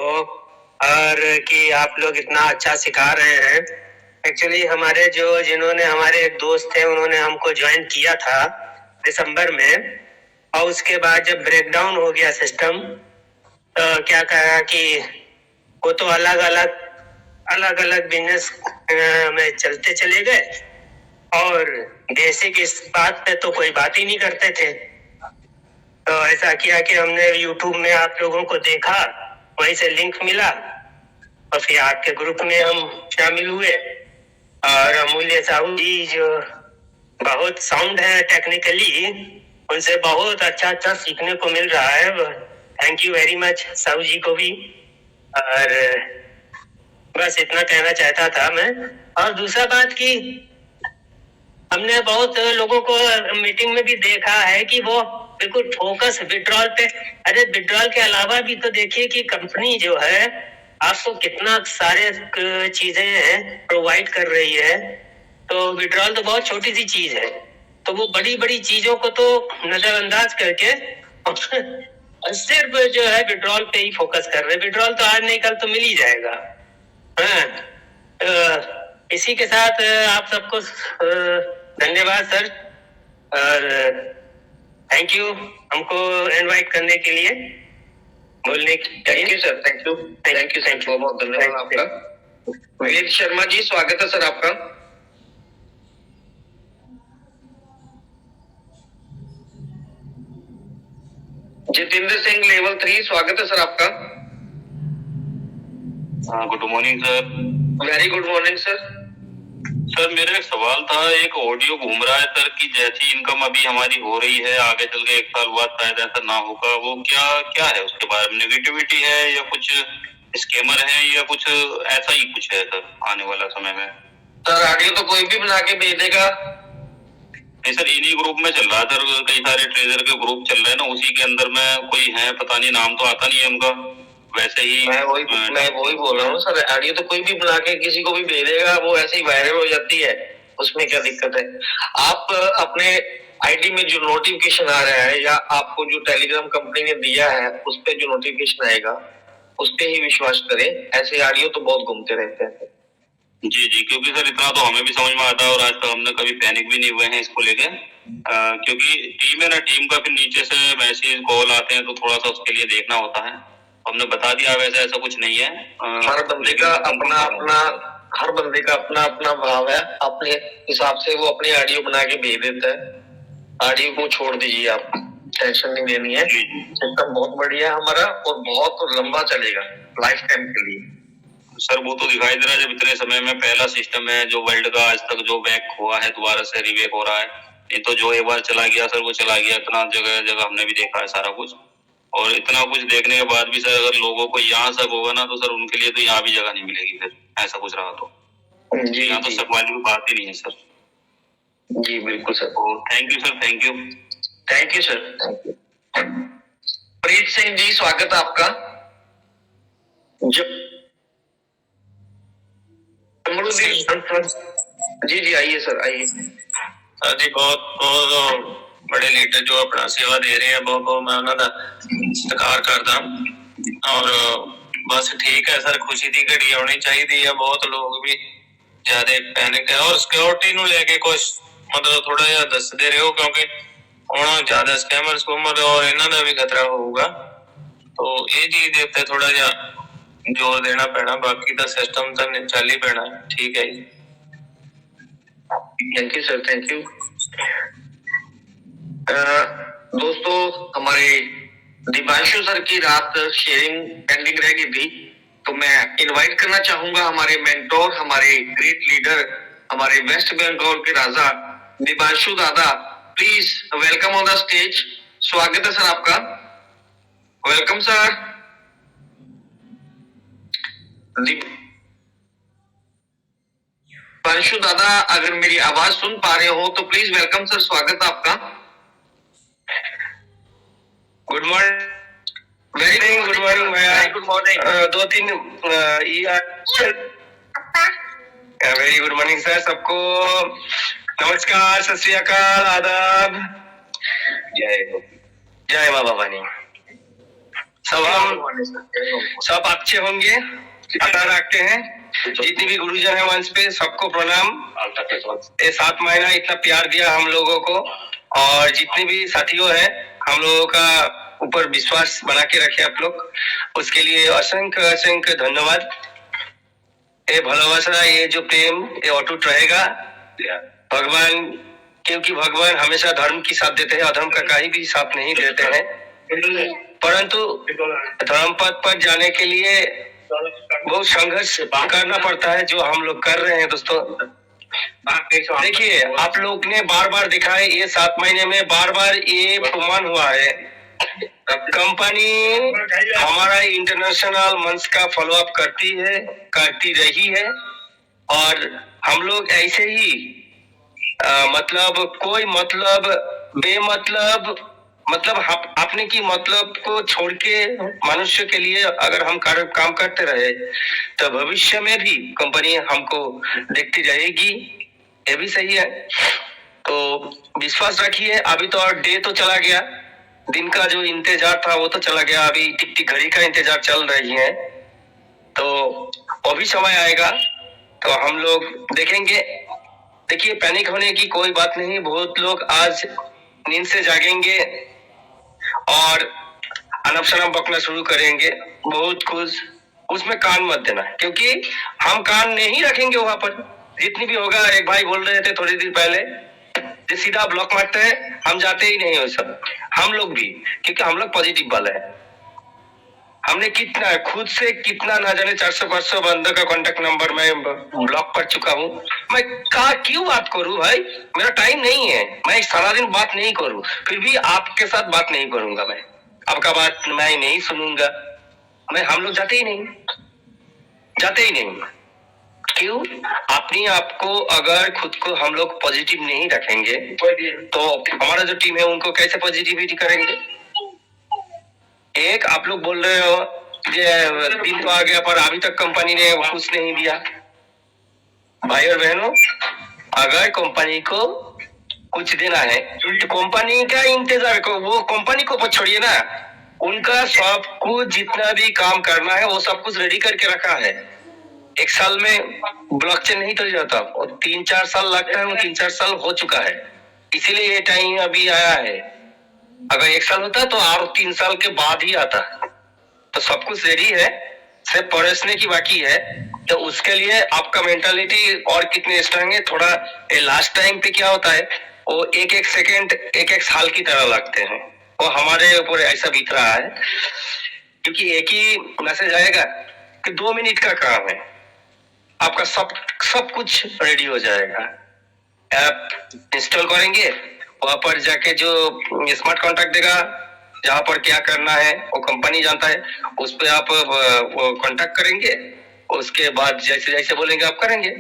और कि आप लोग इतना अच्छा सिखा रहे हैं। एक्चुअली हमारे जिन्होंने हमारे एक दोस्त थे, उन्होंने हमको ज्वाइन किया था दिसंबर में, और उसके बाद जब ब्रेकडाउन हो गया सिस्टम, तो क्या कहा कि वो तो अलग अलग बिजनेस में चलते चले गए और बेसिक इस बात पे तो कोई बात ही नहीं करते थे। तो ऐसा किया कि हमने यूट्यूब में आप लोगों को देखा, वहीं से लिंक मिला और फिर आपके ग्रुप में हम शामिल हुए। और अमूल्य साहू जी जो बहुत साउंड है टेक्निकली, उनसे बहुत अच्छा सीखने को मिल रहा है। Thank you very much Sahu ji को भी। और बस इतना कहना चाहता था मैं। और दूसरा बात कि हमने बहुत लोगों को मीटिंग में भी देखा है कि वो बिल्कुल फोकस विड्रॉल पे। अरे विड्रॉल के अलावा भी तो देखिए कि कंपनी जो है आपको कितना सारे चीजें प्रोवाइड कर रही है। तो विड्रॉल तो बहुत छोटी सी चीज है, तो वो बड़ी बड़ी चीजों को तो नजरअंदाज करके सिर्फ जो है विड्रॉल पे ही फोकस कर रहे हैं। विड्रॉल तो आज नहीं कल तो मिल ही जाएगा। इसी के साथ आप सबको धन्यवाद सर, और थैंक यू हमको इनवाइट करने के लिए, बोलने के लिए। Thank you sir, thank you, thank you sir, बहुत बहुत धन्यवाद आपका। वेद शर्मा जी स्वागत है सर आपका। जितेंद्र सिंह लेवल 3 स्वागत है सर आपका। Good morning sir. Very good morning sir. Sir मेरा एक सवाल था, एक ऑडियो घूम रहा है सर कि जैसी इनकम अभी हमारी हो रही है, आगे चल के 1 साल बाद शायद ऐसा ना होगा। वो क्या है, उसके बारे में नेगेटिविटी है या कुछ स्कैमर है या कुछ ऐसा ही कुछ है सर आने वाला समय में? सर ऑडियो तो कोई भी बना के भेज देगा। नहीं सर, इन्हीं ग्रुप में चल रहा है सर, कई सारे ट्रेजर के ग्रुप चल रहे हैं ना, उसी के अंदर में कोई है, पता नहीं नाम तो आता नहीं है उनका। वैसे ही मैं वही बोल रहा हूँ सर, ऑडियो तो कोई भी बना के किसी को भी भेजेगा, वो ऐसे ही वायरल हो जाती है, उसमें क्या दिक्कत है। आप अपने आईडी में जो नोटिफिकेशन आ रहा है या आपको जो टेलीग्राम कंपनी ने दिया है उस पे जो नोटिफिकेशन आएगा उस पे ही विश्वास करें। ऐसे ऑडियो तो बहुत घूमते रहते हैं। जी जी, क्योंकि सर इतना तो हमें भी समझ में आता है और आज तक हमने कभी पैनिक भी नहीं हुए हैं इसको लेके, क्योंकि टीम है ना, टीम का फिर नीचे से मैसेज कॉल आते हैं तो थोड़ा सा उसके लिए देखना होता है। हमने बता दिया वैसे ऐसा कुछ नहीं है। हर बंदे का अपना अपना भाव है, अपने हिसाब से वो अपनी ऑडियो बना के भेज देता है। ऑडियो को छोड़ दीजिए, आप टेंशन नहीं लेनी है। सिस्टम बहुत बढ़िया है हमारा और बहुत लंबा चलेगा, लाइफ टाइम के लिए। सर वो तो दिखाई दे रहा है, जब इतने समय में पहला सिस्टम है जो वर्ल्ड का आज तक जो बैक हुआ है, दोबारा से रिवेक हो रहा है। ये तो जो एक बार चला गया सर वो चला गया। इतना जगह हमने भी देखा है सारा कुछ, और इतना कुछ देखने के बाद भी सर अगर लोगों को यहाँ शक होगा ना तो सर उनके लिए तो यहाँ भी जगह नहीं मिलेगी फिर, ऐसा कुछ रहा तो। जी यहाँ तो शक वाली कोई बात ही नहीं है सर। जी बिल्कुल sir. Thank you sir, thank you, thank you sir, thank you. Preet Singh ji स्वागत है आपका। जी जी आइए सर आइए। सर जी बहुत बहुत बड़े लीडर जो अपना सेवा दे रहे हैं, बहुत बहुत मैं उन्होंने सत्कार करदा और बस ठीक है सर, खुशी की घड़ी आनी चाहिए है। बहुत लोग भी ज्यादा पैनिक है और सिक्योरिटी ਨੂੰ लेके कुछ मतलब थोड़ा जिहा दसदे रहो क्योंकि ਹੁਣ ज्यादा स्कैमर स्कूमर और इन्हां दा भी खतरा होगा, तो ये चीज दे उत्ते थोड़ा जिहा जोर देना पैना, बाकी दा सिस्टम तो चल ही पैना। ठीक है जी, thank you sir, thank you. दोस्तों हमारे दिवांशु सर की रात शेयरिंग पेंडिंग रह गई थी, तो मैं इनवाइट करना चाहूंगा हमारे मेंटोर, हमारे ग्रेट लीडर, हमारे वेस्ट बंगाल के राजा दिवांशु दादा, please welcome on the stage. स्वागत है सर आपका, वेलकम सर। दिवांशु दादा अगर मेरी आवाज सुन पा रहे हो तो प्लीज वेलकम सर, स्वागत है आपका। Good morning, very good morning भैया, गुड मॉर्निंग। दो तीन वेरी गुड मॉर्निंग सर सबको, नमस्कार, सत श्री अकाल, आदाब, जय माँ भवानी। सब हम सब अच्छे होंगे, आशा रखते हैं। जितनी भी गुरुजन है मंच पे सबको प्रणाम। ये 7 महीना इतना प्यार दिया हम लोगों को, और जितने भी साथियों हैं हम लोगों का ऊपर विश्वास बना के रखे आप लोग, उसके लिए असंख्य असंख्य धन्यवाद। ये भालोबासा, ये जो प्रेम, ये अटूट रहेगा। भगवान, क्योंकि भगवान हमेशा धर्म की साथ देते हैं, अधर्म का कहीं भी साथ नहीं देते हैं, परंतु धर्म पथ पर जाने के लिए बहुत संघर्ष करना पड़ता है, जो हम लोग कर रहे हैं दोस्तों। देखिए आप लोग ने बार बार दिखा है, ये 7 महीने में बार बार ये प्रमाण हुआ है, कंपनी हमारा इंटरनेशनल मंच का फॉलो अप करती रही है, और हम लोग ऐसे ही मतलब कोई मतलब बेमतलब मतलब अपने की मतलब को छोड़ के मनुष्य के लिए अगर हम काम करते रहे तो भविष्य में भी कंपनी हमको देखती रहेगी, ये भी सही है। तो विश्वास रखिए, अभी तो और डे तो चला गया, दिन का जो इंतजार था वो तो चला गया, अभी टिक टिक घड़ी का इंतजार चल रही है, तो वो भी समय आएगा तो हम लोग देखेंगे। देखिए पैनिक होने की कोई बात नहीं, बहुत लोग आज नींद से जागेंगे और अनब शनब बकना शुरू करेंगे, बहुत खुश, उसमें कान मत देना, क्योंकि हम कान नहीं रखेंगे वहां पर। जितनी भी होगा, एक भाई बोल रहे थे थोड़ी देर पहले, जो सीधा ब्लॉक मारते हैं, हम जाते ही नहीं हो सब, हम लोग भी, क्योंकि हम लोग पॉजिटिव वाले हैं। हमने कितना खुद से कितना ना जाने 400-500 बंदों का कांटेक्ट नंबर मैं ब्लॉक कर चुका हूँ। मैं क्यों बात करूँ भाई, मेरा टाइम नहीं है, मैं सारा दिन बात नहीं करूँ, फिर भी आपके साथ बात नहीं करूंगा, मैं आपका बात मैं नहीं सुनूंगा, हम लोग जाते ही नहीं। क्यों? अपने आप को अगर खुद को हम लोग पॉजिटिव नहीं रखेंगे तो हमारा जो टीम है उनको कैसे पॉजिटिविटी करेंगे। एक आप लोग बोल रहे हो कि दिन तो आ गया पर अभी तक कंपनी ने कुछ नहीं दिया। भाई और बहनों, अगर कंपनी को कुछ देना है तो कंपनी का इंतजार को, वो कंपनी को छोड़िए ना, उनका सब कुछ जितना भी काम करना है वो सब कुछ रेडी करके रखा है। 1 साल में ब्लॉकचेन नहीं तो जाता, और 3-4 साल लगता है, वो 3-4 साल हो चुका है, इसीलिए ये टाइम अभी आया है। अगर 1 साल होता तो और 3 साल के बाद ही आता, तो सब कुछ रेडी है, सिर्फ परसने की बाकी है। तो उसके लिए आपका मेंटालिटी और कितने स्ट्रांग है, थोड़ा लास्ट टाइम पे क्या होता है, वो एक सेकंड 1 साल की तरह लगते हैं, वो हमारे ऊपर ऐसा बीत रहा है, क्योंकि एक ही मैसेज आएगा कि 2 मिनट का काम है, आपका सब कुछ रेडी हो जाएगा। ऐप इंस्टॉल करेंगे, वहां पर जाके जो स्मार्ट कॉन्ट्रैक्ट देगा, जहां पर क्या करना है वो कंपनी जानता है, उस पे आप वो कॉन्टैक्ट करेंगे, उसके बाद जैसे जैसे बोलेंगे आप करेंगे।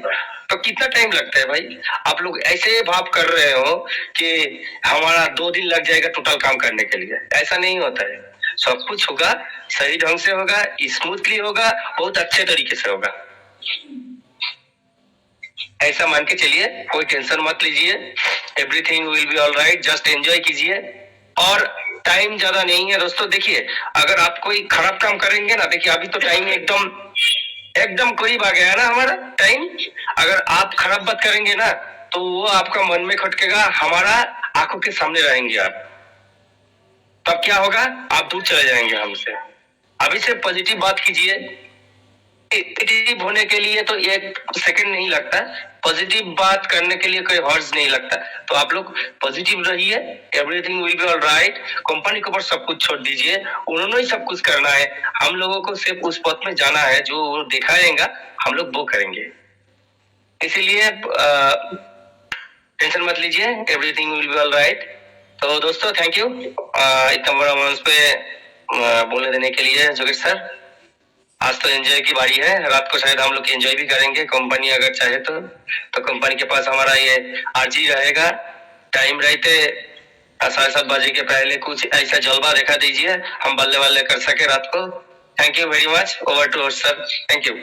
तो कितना टाइम लगता है भाई, आप लोग ऐसे भाव कर रहे हो कि हमारा 2 दिन लग जाएगा टोटल काम करने के लिए, ऐसा नहीं होता है। सब कुछ होगा, सही ढंग से होगा, स्मूथली होगा, बहुत अच्छे तरीके से होगा। ऐसा मान के चलिए, कोई टेंशन मत लीजिए, everything will be all right, just enjoy कीजिए। और टाइम ज्यादा नहीं है दोस्तों। देखिए अगर आप कोई खराब काम करेंगे ना, देखिए अभी तो टाइम एकदम करीब आ गया है ना हमारा टाइम। अगर आप खराब बात करेंगे ना तो वो आपका मन में खटकेगा, हमारा आंखों के सामने रहेंगे आप, तब क्या होगा, आप दूर चले जाएंगे हमसे। अभी से पॉजिटिव बात कीजिए। पॉजिटिव होने के लिए तो एक सेकंड नहीं लगता, पॉजिटिव बात करने के लिए कोई हर्ज नहीं लगता। तो आप लोग पॉजिटिव रहिए, everything will be all right. Company के ऊपर सब कुछ छोड़ दीजिए, उन्होंने ही सब कुछ करना है, हम लोगों को सिर्फ उस पथ में जाना है, जो वो दिखाएगा हम लोग वो करेंगे। इसीलिए टेंशन मत लीजिए, everything will be all right. तो दोस्तों थैंक यू इतना बड़ा मंच पे बोलने देने के लिए जोगेश सर। आज तो एंजॉय की बारी है, रात को शायद हम लोग एंजॉय भी करेंगे, कंपनी अगर चाहे तो कंपनी के पास हमारा ये आरजी रहेगा। टाइम रहते 7:30 बजे के पहले कुछ ऐसा जलवा दिखा दीजिए, हम बल्ले बल्ले कर सके रात को। Thank you very much, over to sir. Thank you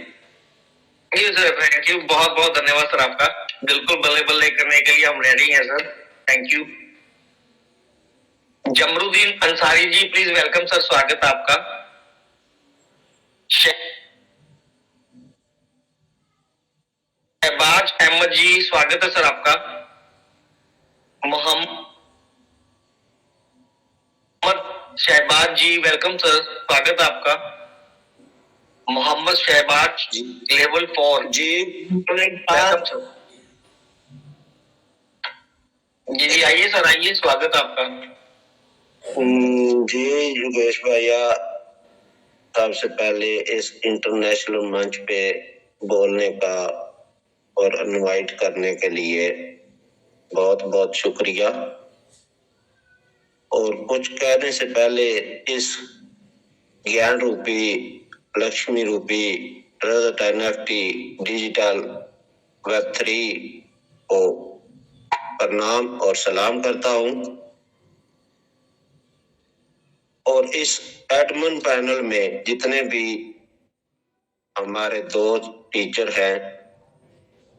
sir, thank you, बहुत बहुत धन्यवाद सर आपका। बिल्कुल बल्ले बल्ले करने के लिए हम रेडी हैं sir. Thank you. Jamruddin Ansari ji please welcome sir, स्वागत है आपका। शहबाज अहमद जी स्वागत है सर आपका। मोहम्मद शहबाज जी वेलकम सर, स्वागत है आपका। मोहम्मद शहबाज लेवल 4 जी वेलकम सर। जी आइए सर, आइए, स्वागत है आपका। जी योगेश भैया, सबसे पहले इस इंटरनेशनल मंच पे बोलने का और इनवाइट करने के लिए बहुत बहुत शुक्रिया। और कुछ कहने से पहले इस ज्ञान रूपी, लक्ष्मी रूपी ट्रस्ट एनएफटी डिजिटल वेब 3 को प्रणाम और सलाम करता हूं। और इस एडमिन पैनल में जितने भी हमारे दोस्त टीचर हैं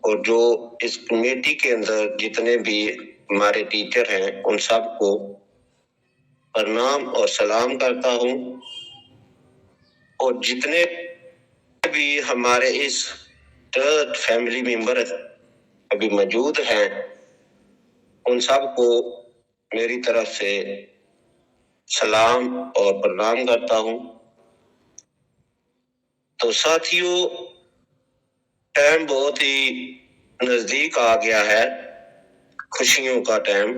और जो इस कमेटी के अंदर जितने भी हमारे टीचर हैं, उन सबको प्रणाम और सलाम करता हूं। और जितने भी हमारे इस ट्रस्ट फैमिली मेंबर अभी मौजूद हैं, उन सबको मेरी तरफ से सलाम और प्रणाम करता हूं। तो साथियों, टाइम बहुत ही नजदीक आ गया है, खुशियों का टाइम।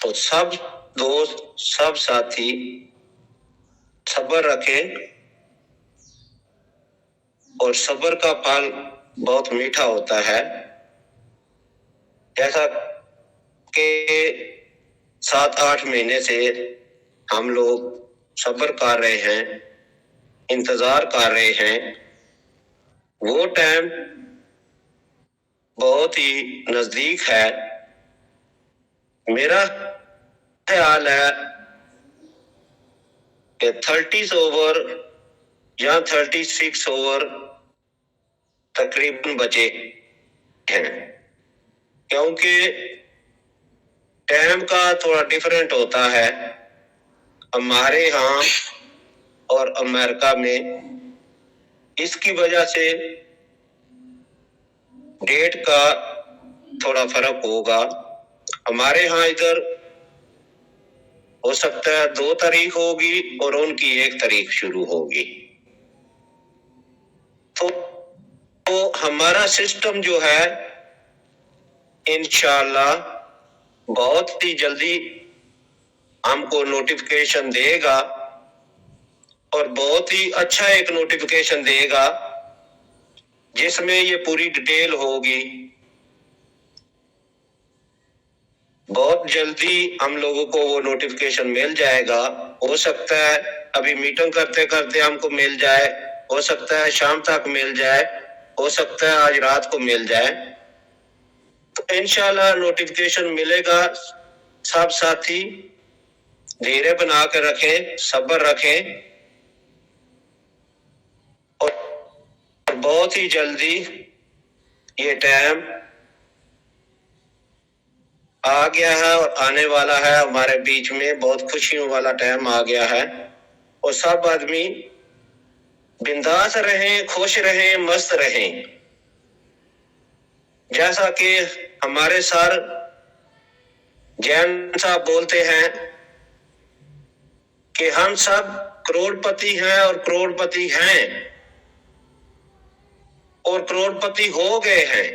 तो सब दोस्त, सब साथी सब्र रखें, और सब्र का फल बहुत मीठा होता है। जैसा कि 7-8 महीने से हम लोग सब्र कर रहे हैं, इंतजार कर रहे हैं, वो टाइम बहुत ही नजदीक है। मेरा ख्याल है कि 30 ओवर या 36 ओवर तकरीबन बचे हैं, क्योंकि टाइम का थोड़ा डिफरेंट होता है हमारे यहाँ और अमेरिका में। इसकी वजह से डेट का थोड़ा फर्क होगा। हमारे यहाँ इधर हो सकता है 2 तारीख होगी और उनकी 1 तारीख शुरू होगी। तो हमारा सिस्टम जो है इंशाल्लाह बहुत ही जल्दी हमको नोटिफिकेशन देगा, और बहुत ही अच्छा एक नोटिफिकेशन देगा जिसमें ये पूरी डिटेल होगी। बहुत जल्दी हम लोगों को वो नोटिफिकेशन मिल जाएगा। हो सकता है अभी मीटिंग करते करते हमको मिल जाए, हो सकता है शाम तक मिल जाए, हो सकता है आज रात को मिल जाए। तो इंशाल्लाह नोटिफिकेशन मिलेगा। सब साथी धीरे बना के रखें, सब्र रखें, और बहुत ही जल्दी ये टाइम आ गया है और आने वाला है हमारे बीच में, बहुत खुशियों वाला टाइम आ गया है। और सब आदमी बिंदास रहें, खुश रहें, मस्त रहें। जैसा कि हमारे सर जैन साहब बोलते हैं कि हम सब करोड़पति हैं और करोड़पति हैं और करोड़पति हो गए हैं।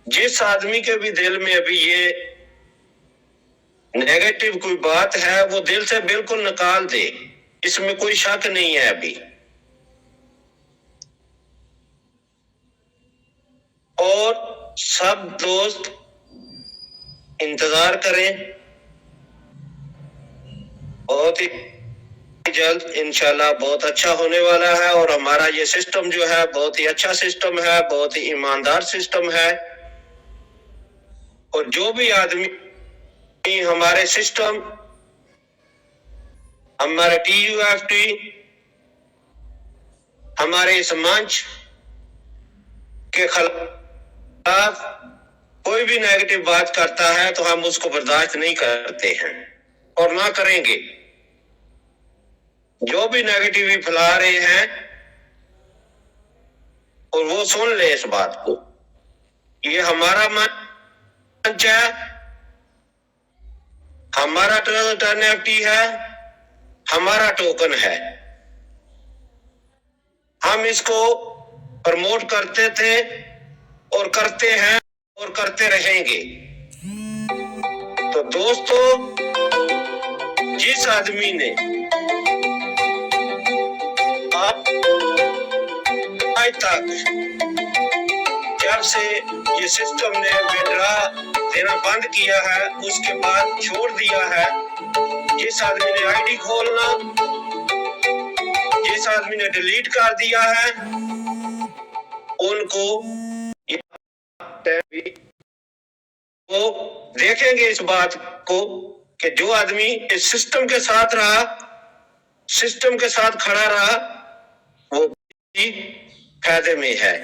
जिस आदमी के भी दिल में अभी ये नेगेटिव कोई बात है वो दिल से बिल्कुल निकाल दे, इसमें कोई शक नहीं है अभी। और सब दोस्त इंतजार करें, बहुत ही जल्द इंशाल्लाह बहुत अच्छा होने वाला है। और हमारा ये सिस्टम जो है बहुत ही अच्छा सिस्टम है, बहुत ही ईमानदार सिस्टम है। और जो भी आदमी हमारे सिस्टम, हमारे TUFT, हमारे इस मंच के खिलाफ कोई भी नेगेटिव बात करता है तो हम उसको बर्दाश्त नहीं करते हैं और ना करेंगे। जो भी नेगेटिविटी फैला रहे हैं और वो सुन ले इस बात को, ये हमारा मंच है, हमारा NFT है, हमारा टोकन है। हम इसको प्रमोट करते थे और करते हैं और करते रहेंगे। तो दोस्तों, जिस आदमी ने आज तक जब से ये सिस्टम ने विड्रा देना बंद किया है उसके बाद छोड़ दिया है, जिस आदमी ने आईडी खोलना, जिस आदमी ने डिलीट कर दिया है, उनको वो देखेंगे इस बात को कि जो आदमी इस सिस्टम के साथ रहा, सिस्टम के साथ खड़ा रहा, वो भी फायदे में है।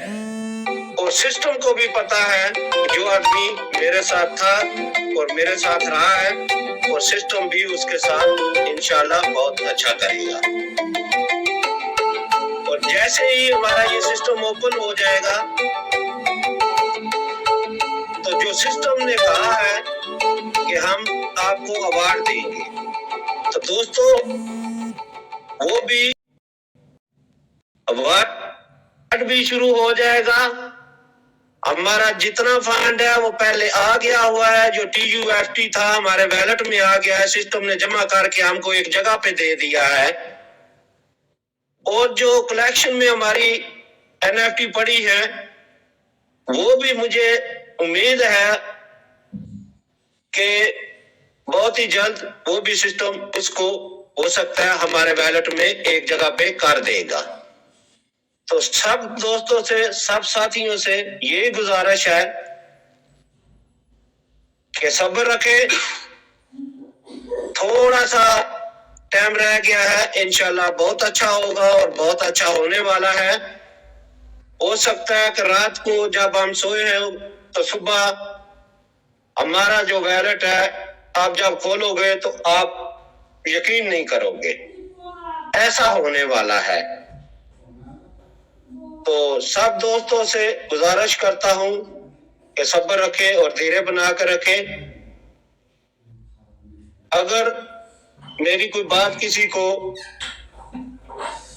और सिस्टम को भी पता है जो आदमी मेरे साथ था और मेरे साथ रहा है, और सिस्टम भी उसके साथ इंशाल्लाह बहुत अच्छा करेगा। और जैसे ही हमारा ये सिस्टम ओपन हो जाएगा तो जो सिस्टम ने कहा है कि हम आपको अवार्ड देंगे, तो दोस्तों वो भी अवार्ड भी शुरू हो जाएगा। हमारा जितना फंड है वो पहले आ गया हुआ है, जो TUFT था हमारे वैलेट में आ गया है, सिस्टम ने जमा करके हमको एक जगह पे दे दिया है। और जो कलेक्शन में हमारी NFT पड़ी है वो भी मुझे उम्मीद है कि बहुत ही जल्द वो भी सिस्टम उसको हो सकता है हमारे वैलेट में एक जगह पे कर देगा। तो सब दोस्तों से, सब साथियों से ये गुजारिश है कि सब्र रखें, थोड़ा सा टाइम रह गया है, इंशाल्लाह बहुत अच्छा होगा और बहुत अच्छा होने वाला है। हो सकता है कि रात को जब हम सोए हैं तो सुबह हमारा जो वैलेट है आप जब खोलोगे तो आप यकीन नहीं करोगे, ऐसा होने वाला है। तो सब दोस्तों से गुजारिश करता हूं कि सब्र रखें और धीरे बना कर रखें। अगर मेरी कोई बात किसी को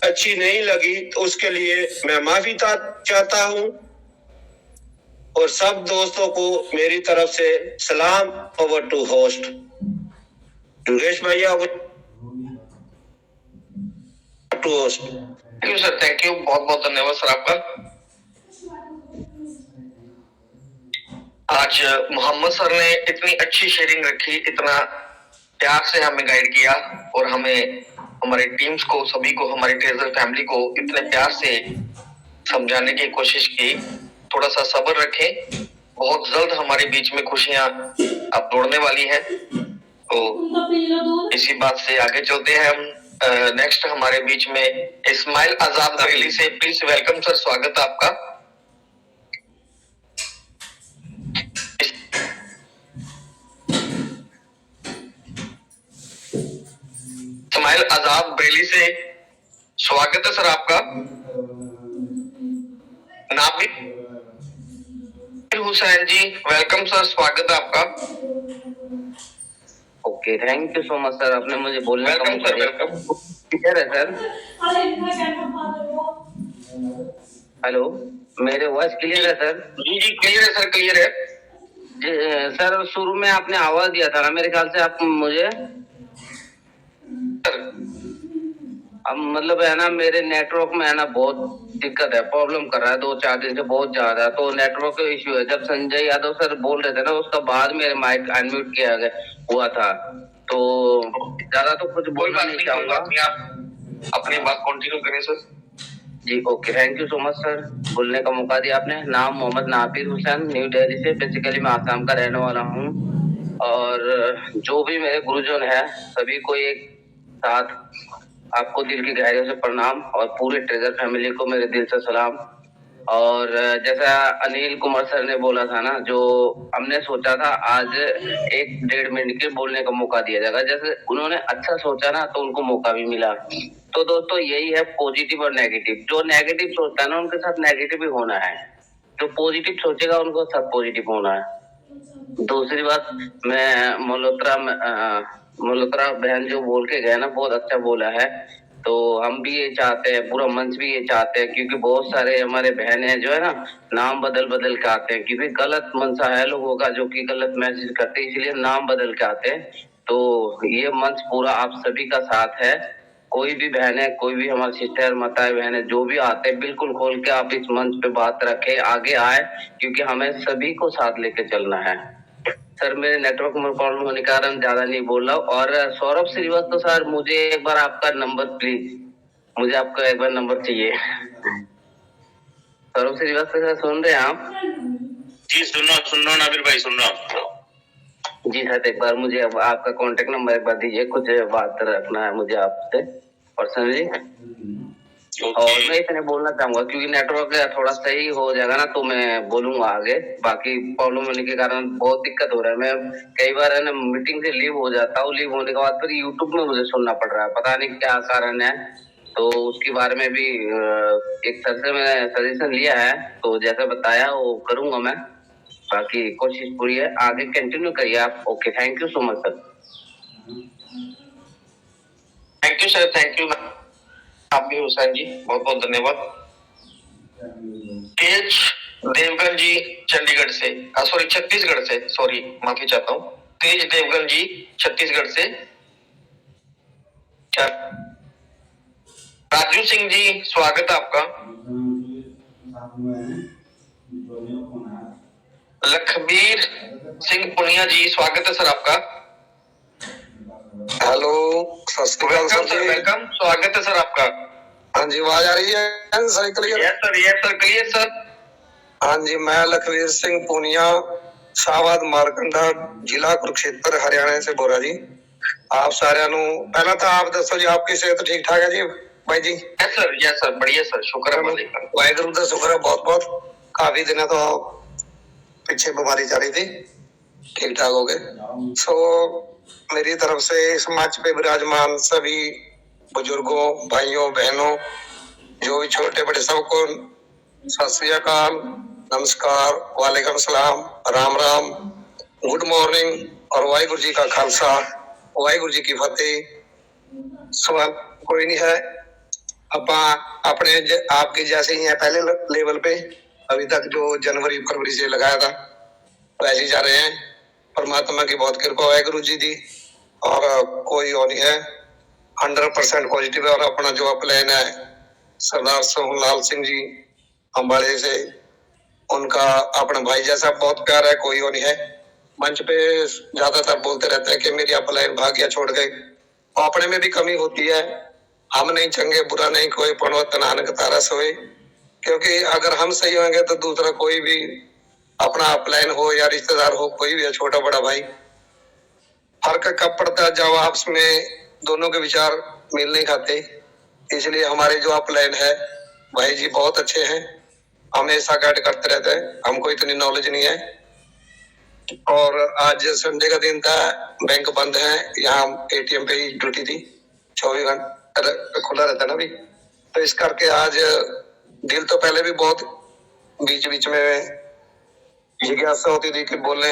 अच्छी नहीं लगी तो उसके लिए मैं माफी चाहता हूं। और सब दोस्तों को मेरी तरफ से सलाम। ओवर टू होस्ट दुर्गेश भैया, to host. Thank you sir, thank you, बहुत बहुत धन्यवाद सर आपका। आज मोहम्मद सर ने इतनी अच्छी शेयरिंग रखी, इतना प्यार से हमें गाइड किया और हमें, हमारे टीम्स को, सभी को, हमारी ट्रेजर फैमिली को इतने प्यार से समझाने की कोशिश की। थोड़ा सा सब्र रखें, बहुत जल्द हमारे बीच में खुशियां अब दौड़ने वाली हैं। तो इसी बात से आगे चलते हैं हम। नेक्स्ट हमारे बीच में इस्माइल आजाद बरेली से, प्लीज वेलकम सर, स्वागत है आपका। इंजीनियर आजाद बरेली से स्वागत है सर आपका। नाबिल हुसैन जी वेलकम सर, स्वागत है आपका। Okay, thank you so much sir, आपने मुझे बोलने का वेलकम मौका सर, दिया। वेलकम। क्लियर है सर? हेलो, मेरे वॉइस क्लियर है सर? जी जी क्लियर है सर, क्लियर है। जी सर, शुरू में आपने आवाज दिया था ना, मेरे ख्याल से आप मुझे सर अब मतलब है ना, मेरे नेटवर्क में है ना बहुत दिक्कत है, प्रॉब्लम कर रहा है 2-4 दिन से बहुत ज्यादा, तो नेटवर्क का इश्यू है। जब संजय यादव सर बोल रहे थे ना, उसका बाद मेरे माइक अनम्यूट किया गया हुआ था, तो ज्यादा तो कुछ कोई बोलना बात नहीं नहीं, कोई चाहूंगा। बात नहीं, आप अपनी बात कंटिन्यू करें सर। जी okay, thank you so much sir, बोलने का मौका दिया आपने। नाम मोहम्मद नाबिल हुसैन, न्यू दिल्ली से, बेसिकली मैं आसाम का रहने वाला हूँ। और जो भी मेरे गुरुजन है सभी को एक साथ आपको दिल की गहराइयों से प्रणाम, और पूरे ट्रेजर फैमिली को मेरे दिल से सलाम। और जैसा अनिल कुमार सर ने बोला था ना, जो हमने सोचा था आज 1-1.5 मिनट के बोलने का मौका दिया जाएगा, जैसे उन्होंने अच्छा सोचा ना तो उनको मौका भी मिला। तो दोस्तों यही है पॉजिटिव और नेगेटिव। जो नेगेटिव सोचता है ना उनके साथ नेगेटिव ही होना है, जो पॉजिटिव सोचेगा उनको साथ पॉजिटिव होना है। दूसरी बात, मैं मल्होत्रा बहन जो बोल के गए ना, बहुत अच्छा बोला है। तो हम भी ये चाहते हैं, पूरा मंच भी ये चाहते हैं, क्योंकि बहुत सारे हमारे बहन है जो है ना, नाम बदल बदल के आते हैं, क्योंकि गलत मंशा है लोगों का जो कि गलत मैसेज करते हैं, इसलिए नाम बदल के आते हैं। तो ये मंच पूरा आप सभी का साथ है। कोई भी बहन है, कोई भी हमारी सिस्टर माताएं बहन है, जो भी आते हैं, बिल्कुल खोल के आप इस मंच पे बात रखें, आगे आए, क्योंकि हमें सभी को साथ लेके चलना है। सर मेरे नेटवर्क में प्रॉब्लम होने के कारण ज्यादा नहीं बोल रहा हूँ। और सौरभ श्रीवास्तव सर, मुझे एक बार आपका नंबर प्लीज, मुझे आपका एक बार नंबर चाहिए। सौरभ श्रीवास्तव सर सुन रहे हैं आप? जी सुन रहा हूँ नाबिल भाई, सुन रहा हूँ। जी सर, एक बार मुझे आपका कांटेक्ट नंबर एक बार दीजिए, कुछ बात रखना है मुझे आपसे पर्सनली। और मैं इतने बोलना चाहूंगा, क्योंकि नेटवर्क थोड़ा सही हो जाएगा ना तो मैं बोलूंगा आगे। बाकी प्रॉब्लम होने के कारण बहुत दिक्कत हो रहा है, मैं कई बार है ना मीटिंग से लीव हो जाता हूँ, लीव होने के बाद फिर यूट्यूब में मुझे सुनना पड़ रहा है, पता नहीं क्या कारण है। तो उसके बारे में भी एक सर से मैंने सजेशन लिया है, तो जैसा बताया वो करूंगा मैं। बाकी कोशिश पूरी है, आगे कंटिन्यू करिए आप। Okay, thank you so much sir. Thank you sir, thank you Nabil Hussain ji, बहुत बहुत धन्यवाद। तेज देवगन जी चंडीगढ़ से, सॉरी छत्तीसगढ़ से, सॉरी माफी चाहता हूँ, तेज देवगन जी छत्तीसगढ़ से। क्या राजू सिंह जी स्वागत है आपका। लखबीर सिंह पुनिया जी स्वागत है सर आपका। हेलो, सत श्री अकाल वेलकम सर सर, जी। वेलकम, स्वागत है सर आपका। हाँ जी, आवाज आ रही है सही clear? Yes sir, clear sir. हाँ जी, मैं लखवीर सिंह पूनिया, शाहबाद मारकंडा, जिला कुरुक्षेत्र, हरियाणा से बोल रहा जी। आप सारे पहला तो आप दसो जी, आपकी सेहत ठीक ठाक है जी भाई जी? यस सर, बढ़िया सर, शुक्र है मालिक का। वाहिगुरु का शुक्र है बहुत बहुत। काफी दिन तो पीछे बीमारी चल रही थी, ठीक ठाक हो गए। सो मेरी तरफ से इस मंच पे विराजमान सभी बुजुर्गों, भाइयों, बहनों, जो भी छोटे बड़े, सबको सत श्री अकाल, नमस्कार, वालेकुम सलाम, राम राम, गुड मॉर्निंग, और वाहिगुरु जी का खालसा, वाहिगुरु जी की फतेह। सवाल कोई नहीं है, अपने आपके जैसे ही है पहले लेवल पे, अभी तक जो जनवरी फरवरी से लगाया था वैसे ही जा रहे हैं। परमात्मा की बहुत कृपा, वाहिगुरु जी दी, और कोई और नहीं है, 100% पॉजिटिव है। और अपना जो प्लान है सरदार सोहनलाल सिंह जी अम्बाड़े से, उनका अपना भाई जैसा बहुत प्यार है, कोई और नहीं है। मंच पे ज्यादातर बोलते रहते हैं कि मेरी अपलाइन भाग गया, छोड़ गए, और अपने में भी कमी होती है। हम नहीं चंगे, बुरा नहीं कोई, पणवत नानक तारा सोए। क्योंकि अगर हम सही होंगे तो दूसरा कोई भी अपना अपलाइन हो या रिश्तेदार हो, कोई भी है, छोटा बड़ा भाई, फर्क कब पड़ता है जब आपस में दोनों के विचार मेल नहीं खाते। इसलिए हमारे जो अपलाइन है भाई जी बहुत अच्छे हैं, हमेशा गाइड करते रहते हैं, हमको इतनी नॉलेज नहीं है। और आज संडे का दिन था, बैंक बंद है, यहाँ एटीएम पे ही ड्यूटी थी, 24 घंटे खुला रहता है ना अभी, तो इस करके आज दिल तो पहले भी बहुत बीच बीच में जिज्ञासा होती थी कि बोलने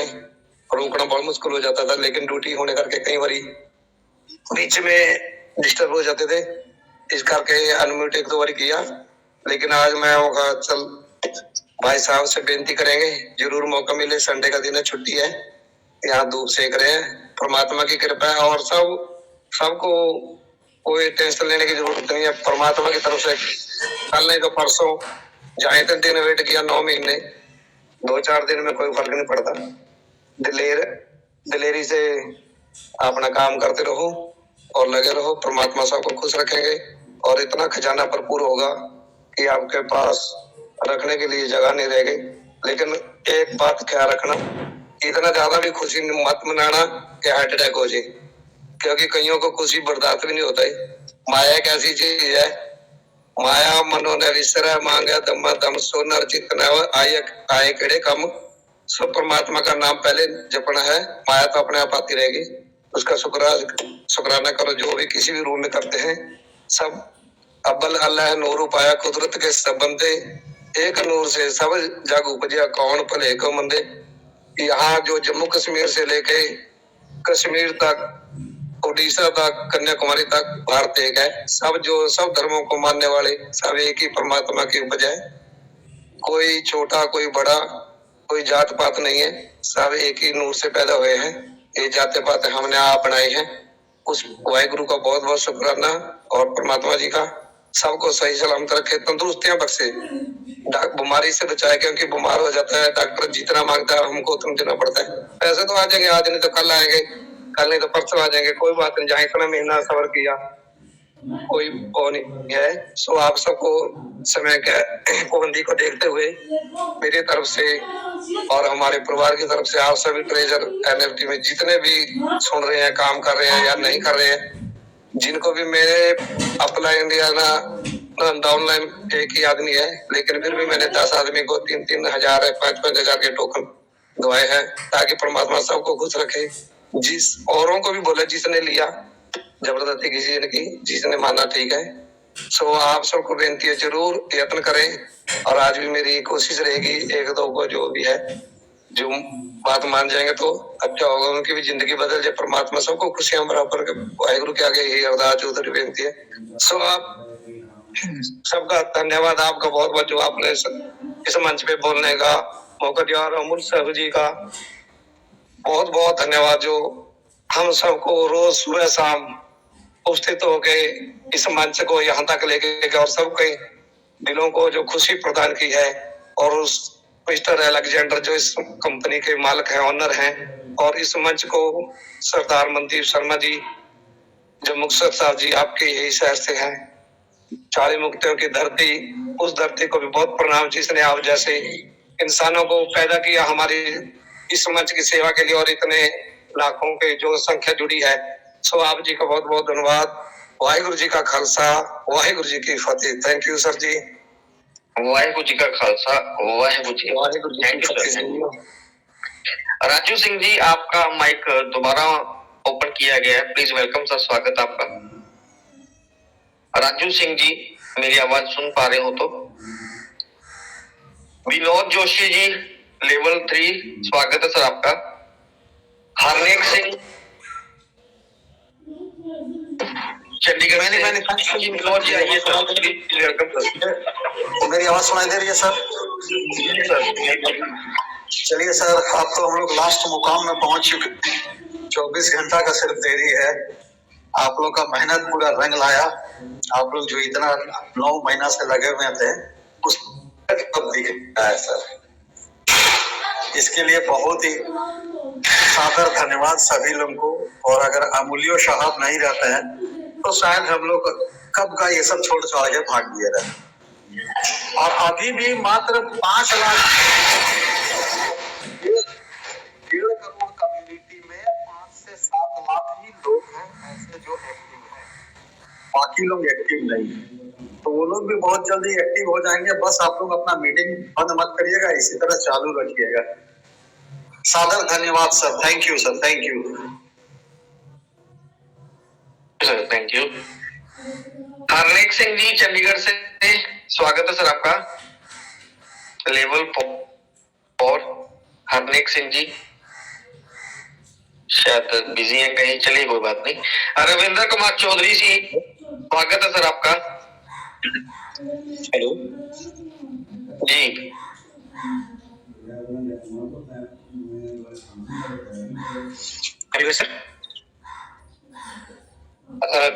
रोकना बहुत मुश्किल हो जाता था, लेकिन ड्यूटी होने करके कई बारी बीच में डिस्टर्ब हो जाते थे, इस करके अनम्यूट 1-2 बार किया। लेकिन आज मैं होगा चल भाई साहब से बेनती करेंगे, जरूर मौका मिले, संडे का दिन है, छुट्टी है, यहाँ धूप सेक रहे हैं, परमात्मा की कृपा है और सबको कोई टेंशन लेने की जरूरत नहीं है, परमात्मा की तरफ से कल नहीं तो परसों जहाँ तक दिन वेट किया 9 महीने 2-4 दिन में कोई फर्क नहीं पड़ता। दिलेरी से अपना काम करते रहो और लगे रहो, परमात्मा सबको खुश रखेंगे और इतना खजाना भरपूर होगा कि आपके पास रखने के लिए जगह नहीं रहेगी। लेकिन एक बात ख्याल रखना, इतना ज्यादा भी खुशी मत मनाना कि हार्ट अटैक हो जाए, क्योंकि कईयों को खुशी बर्दाश्त भी नहीं होता है। माया एक ऐसी चीज है, माया मनो ने विसरा मांगा दम दम सो नर चितना आए केड़े कम। सब परमात्मा का नाम पहले जपना है, माया तो अपने आप आती रहेगी, उसका शुक्राना करो। जो भी किसी भी रूप में करते हैं सब अब्बल अल्लाह नूर पाया, कुदरत के सब बंदे एक नूर से सब जग उपजा, कौन भले को मंदे। यहाँ जो जम्मू कश्मीर से लेके कश्मीर तक, उड़ीसा तक, कन्याकुमारी तक भारत एक है। सब धर्मों को मानने वाले सब एक ही परमात्मा की उपज है। कोई छोटा कोई बड़ा कोई जात पात नहीं है, सब एक ही नूर से पैदा हुए हैं। ये जाते पात हमने आप बनाए हैं। उस वाहिगुरु का बहुत बहुत शुक्राना और परमात्मा जी का सबको सही सलामत रखे, तंदुरुस्तियां बख्शे, बीमारी से बचाए, क्योंकि बीमार हो जाता है डॉक्टर जितना मांगता है हमको उतना देना पड़ता है। पैसे तो आ जाएंगे, आज नहीं तो कल आएंगे, कल नहीं तो परसों आ जाएंगे, कोई बात नहीं, जहाँ इतना महीना सबर किया कोई वो नहीं है। सो आप सबको समय के पाबंदी को देखते हुए मेरी तरफ से और हमारे परिवार की तरफ से आप सभी ट्रेजर एनएफटी में जितने भी सुन रहे हैं, काम कर रहे हैं या नहीं कर रहे हैं, जिनको भी मेरे अपना इंडिया ना डाउनलाइन एक ही आदमी है, लेकिन फिर भी मैंने 10 आदमी को 3-3 हजार 5-5 हजार के टोकन दवाए हैं, ताकि परमात्मा सबको खुश रखे। जिस औरों को भी बोले, जिसने लिया जबरदस्ती किसी ने की, जिसने माना ठीक है। सो आप सबको बेनती है जरूर यत्न करें, और आज भी मेरी कोशिश रहेगी 1-2 को जो भी है जो बात मान जाएंगे तो अच्छा होगा, उनकी भी जिंदगी बदल जाए। परमात्मा सबको खुशियां बराबर के वाहिगुरु के आगे यही अरदास उधर बेनती है। सो आप सबका धन्यवाद, आपका बहुत बहुत, जो आपने इस मंच पे बोलने का मौका दिया, और अमूल साहू जी का बहुत बहुत धन्यवाद, जो हम सबको रोज सुबह शाम उपस्थित होके इस मंच को यहाँ तक लेके गए और सबके दिलों को जो खुशी प्रदान की है। और उस मिस्टर अलेक्जेंडर जो इस कंपनी के मालिक हैं, ऑनर हैं, और इस मंच को सरदार मनदीप शर्मा जी जो मुक्तसर साहब जी आपके यही शहर से हैं, 40 मुक्तियों की धरती, उस धरती को भी बहुत प्रणाम, जिसने आप जैसे इंसानों को पैदा किया हमारी इस मंच की सेवा के लिए, और इतने लाखों के जो संख्या जुड़ी है। सो आप जी का बहुत बहुत धन्यवाद। वाहिगुरु जी का खालसा, वाहिगुरु जी की फतेह। थैंक यू सर जी। वाहिगुरु जी का खालसा, वाहिगुरु जी की फतेह। राजू सिंह जी, आपका माइक दोबारा ओपन किया गया है, प्लीज वेलकम सर, स्वागत आपका। राजू सिंह जी, मेरी आवाज सुन पा रहे हो तो? विनोद जोशी जी, लेवल 3, स्वागत है सर आपका। हरनेक सिंह चंडीगढ़ से, विनोद जी आइए सर, प्लीज वेलकम सर। मेरी आवाज सुनाई दे रही है सर? चलिए सर, अब तो हम लोग लास्ट मुकाम में पहुंच चुके। 24 घंटा का सिर्फ देरी है, आप लोग का मेहनत पूरा रंग लाया। आप लोग जो इतना 9 महीना से लगे हुए थे उस अब दिख रहा है सर। इसके लिए बहुत ही सादर धन्यवाद सभी लोगों को। और अगर अमूल्यो साहब नहीं रहते हैं तो शायद हम लोग कब का ये सब छोड़ छोड़ के भाग दिए रहते। और अभी भी मात्र 5 लाख 1.5 करोड़ कम्युनिटी में 5 से 7 लाख ही लोग हैं ऐसे जो एक्टिव हैं, बाकी लोग एक्टिव नहीं है। तो वो लोग भी बहुत जल्दी एक्टिव हो जाएंगे। बस आप लोग अपना मीटिंग बंद मत करिएगा, इसी तरह चालू रखिएगा। सादर धन्यवाद sir. Thank you sir, thank you sir, thank you. Harnek Singh ji Chandigarh से, स्वागत है सर आपका। लेवल 4 हरनेक सिंह जी शायद बिजी हैं कहीं, चलिए कोई बात नहीं। रविंद्र कुमार चौधरी जी, स्वागत है सर आपका। हेलो जी, हेलो सर।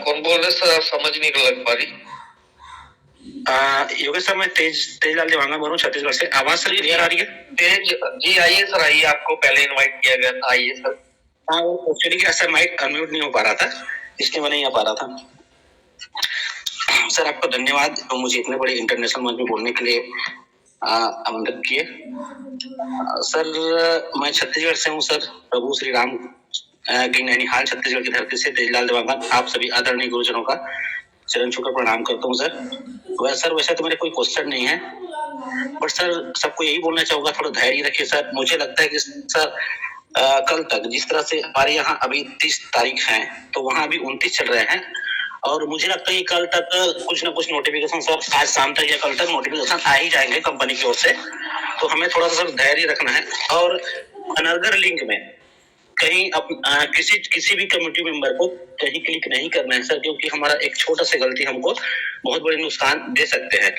कौन बोल रहे सर? समझ नहीं लग पा रही। योगेश सर, मैं तेजलाल देवांगन बोल रहा हूँ छत्तीसगढ़ से। आवाज सर क्लियर आ रही है? तेज जी आइए सर, आइए, आपको पहले इनवाइट किया गया था, आइए सर। हाँ, वो एक्चुअली क्या सर, माइक अनम्यूट नहीं हो पा रहा था, इसलिए मैं नहीं आ पा रहा था। सर आपका धन्यवाद तो मुझे इतने बड़े इंटरनेशनल मंच में बोलने के लिए आमंत्रित किए। सर मैं छत्तीसगढ़ से हूँ सर, प्रभु श्री राम की नैनीहाल छत्तीसगढ़ की धरती से तेजलाल देवांगन आप सभी आदरणीय गुरुजनों का चरण छूकर प्रणाम करता हूँ सर। वैसे तो मेरे कोई क्वेश्चन नहीं है, बट सर सबको यही बोलना चाहूंगा, थोड़ा धैर्य रखिए सर। मुझे लगता है कि सर कल तक जिस तरह से हमारे यहाँ अभी 30 तारीख है तो वहाँ अभी 29 चल रहे हैं, और मुझे लगता है कि कल तक कुछ ना कुछ नोटिफिकेशन सर आज शाम तक या कल तक नोटिफिकेशन आ ही जाएंगे कंपनी की ओर से। तो हमें थोड़ा सा सर धैर्य रखना है, और अनर्गर लिंक में कहीं किसी भी कमेटी मेंबर को कहीं क्लिक नहीं करना है सर, क्योंकि हमारा एक छोटा सा गलती हमको बहुत बड़ी नुकसान दे सकते हैं।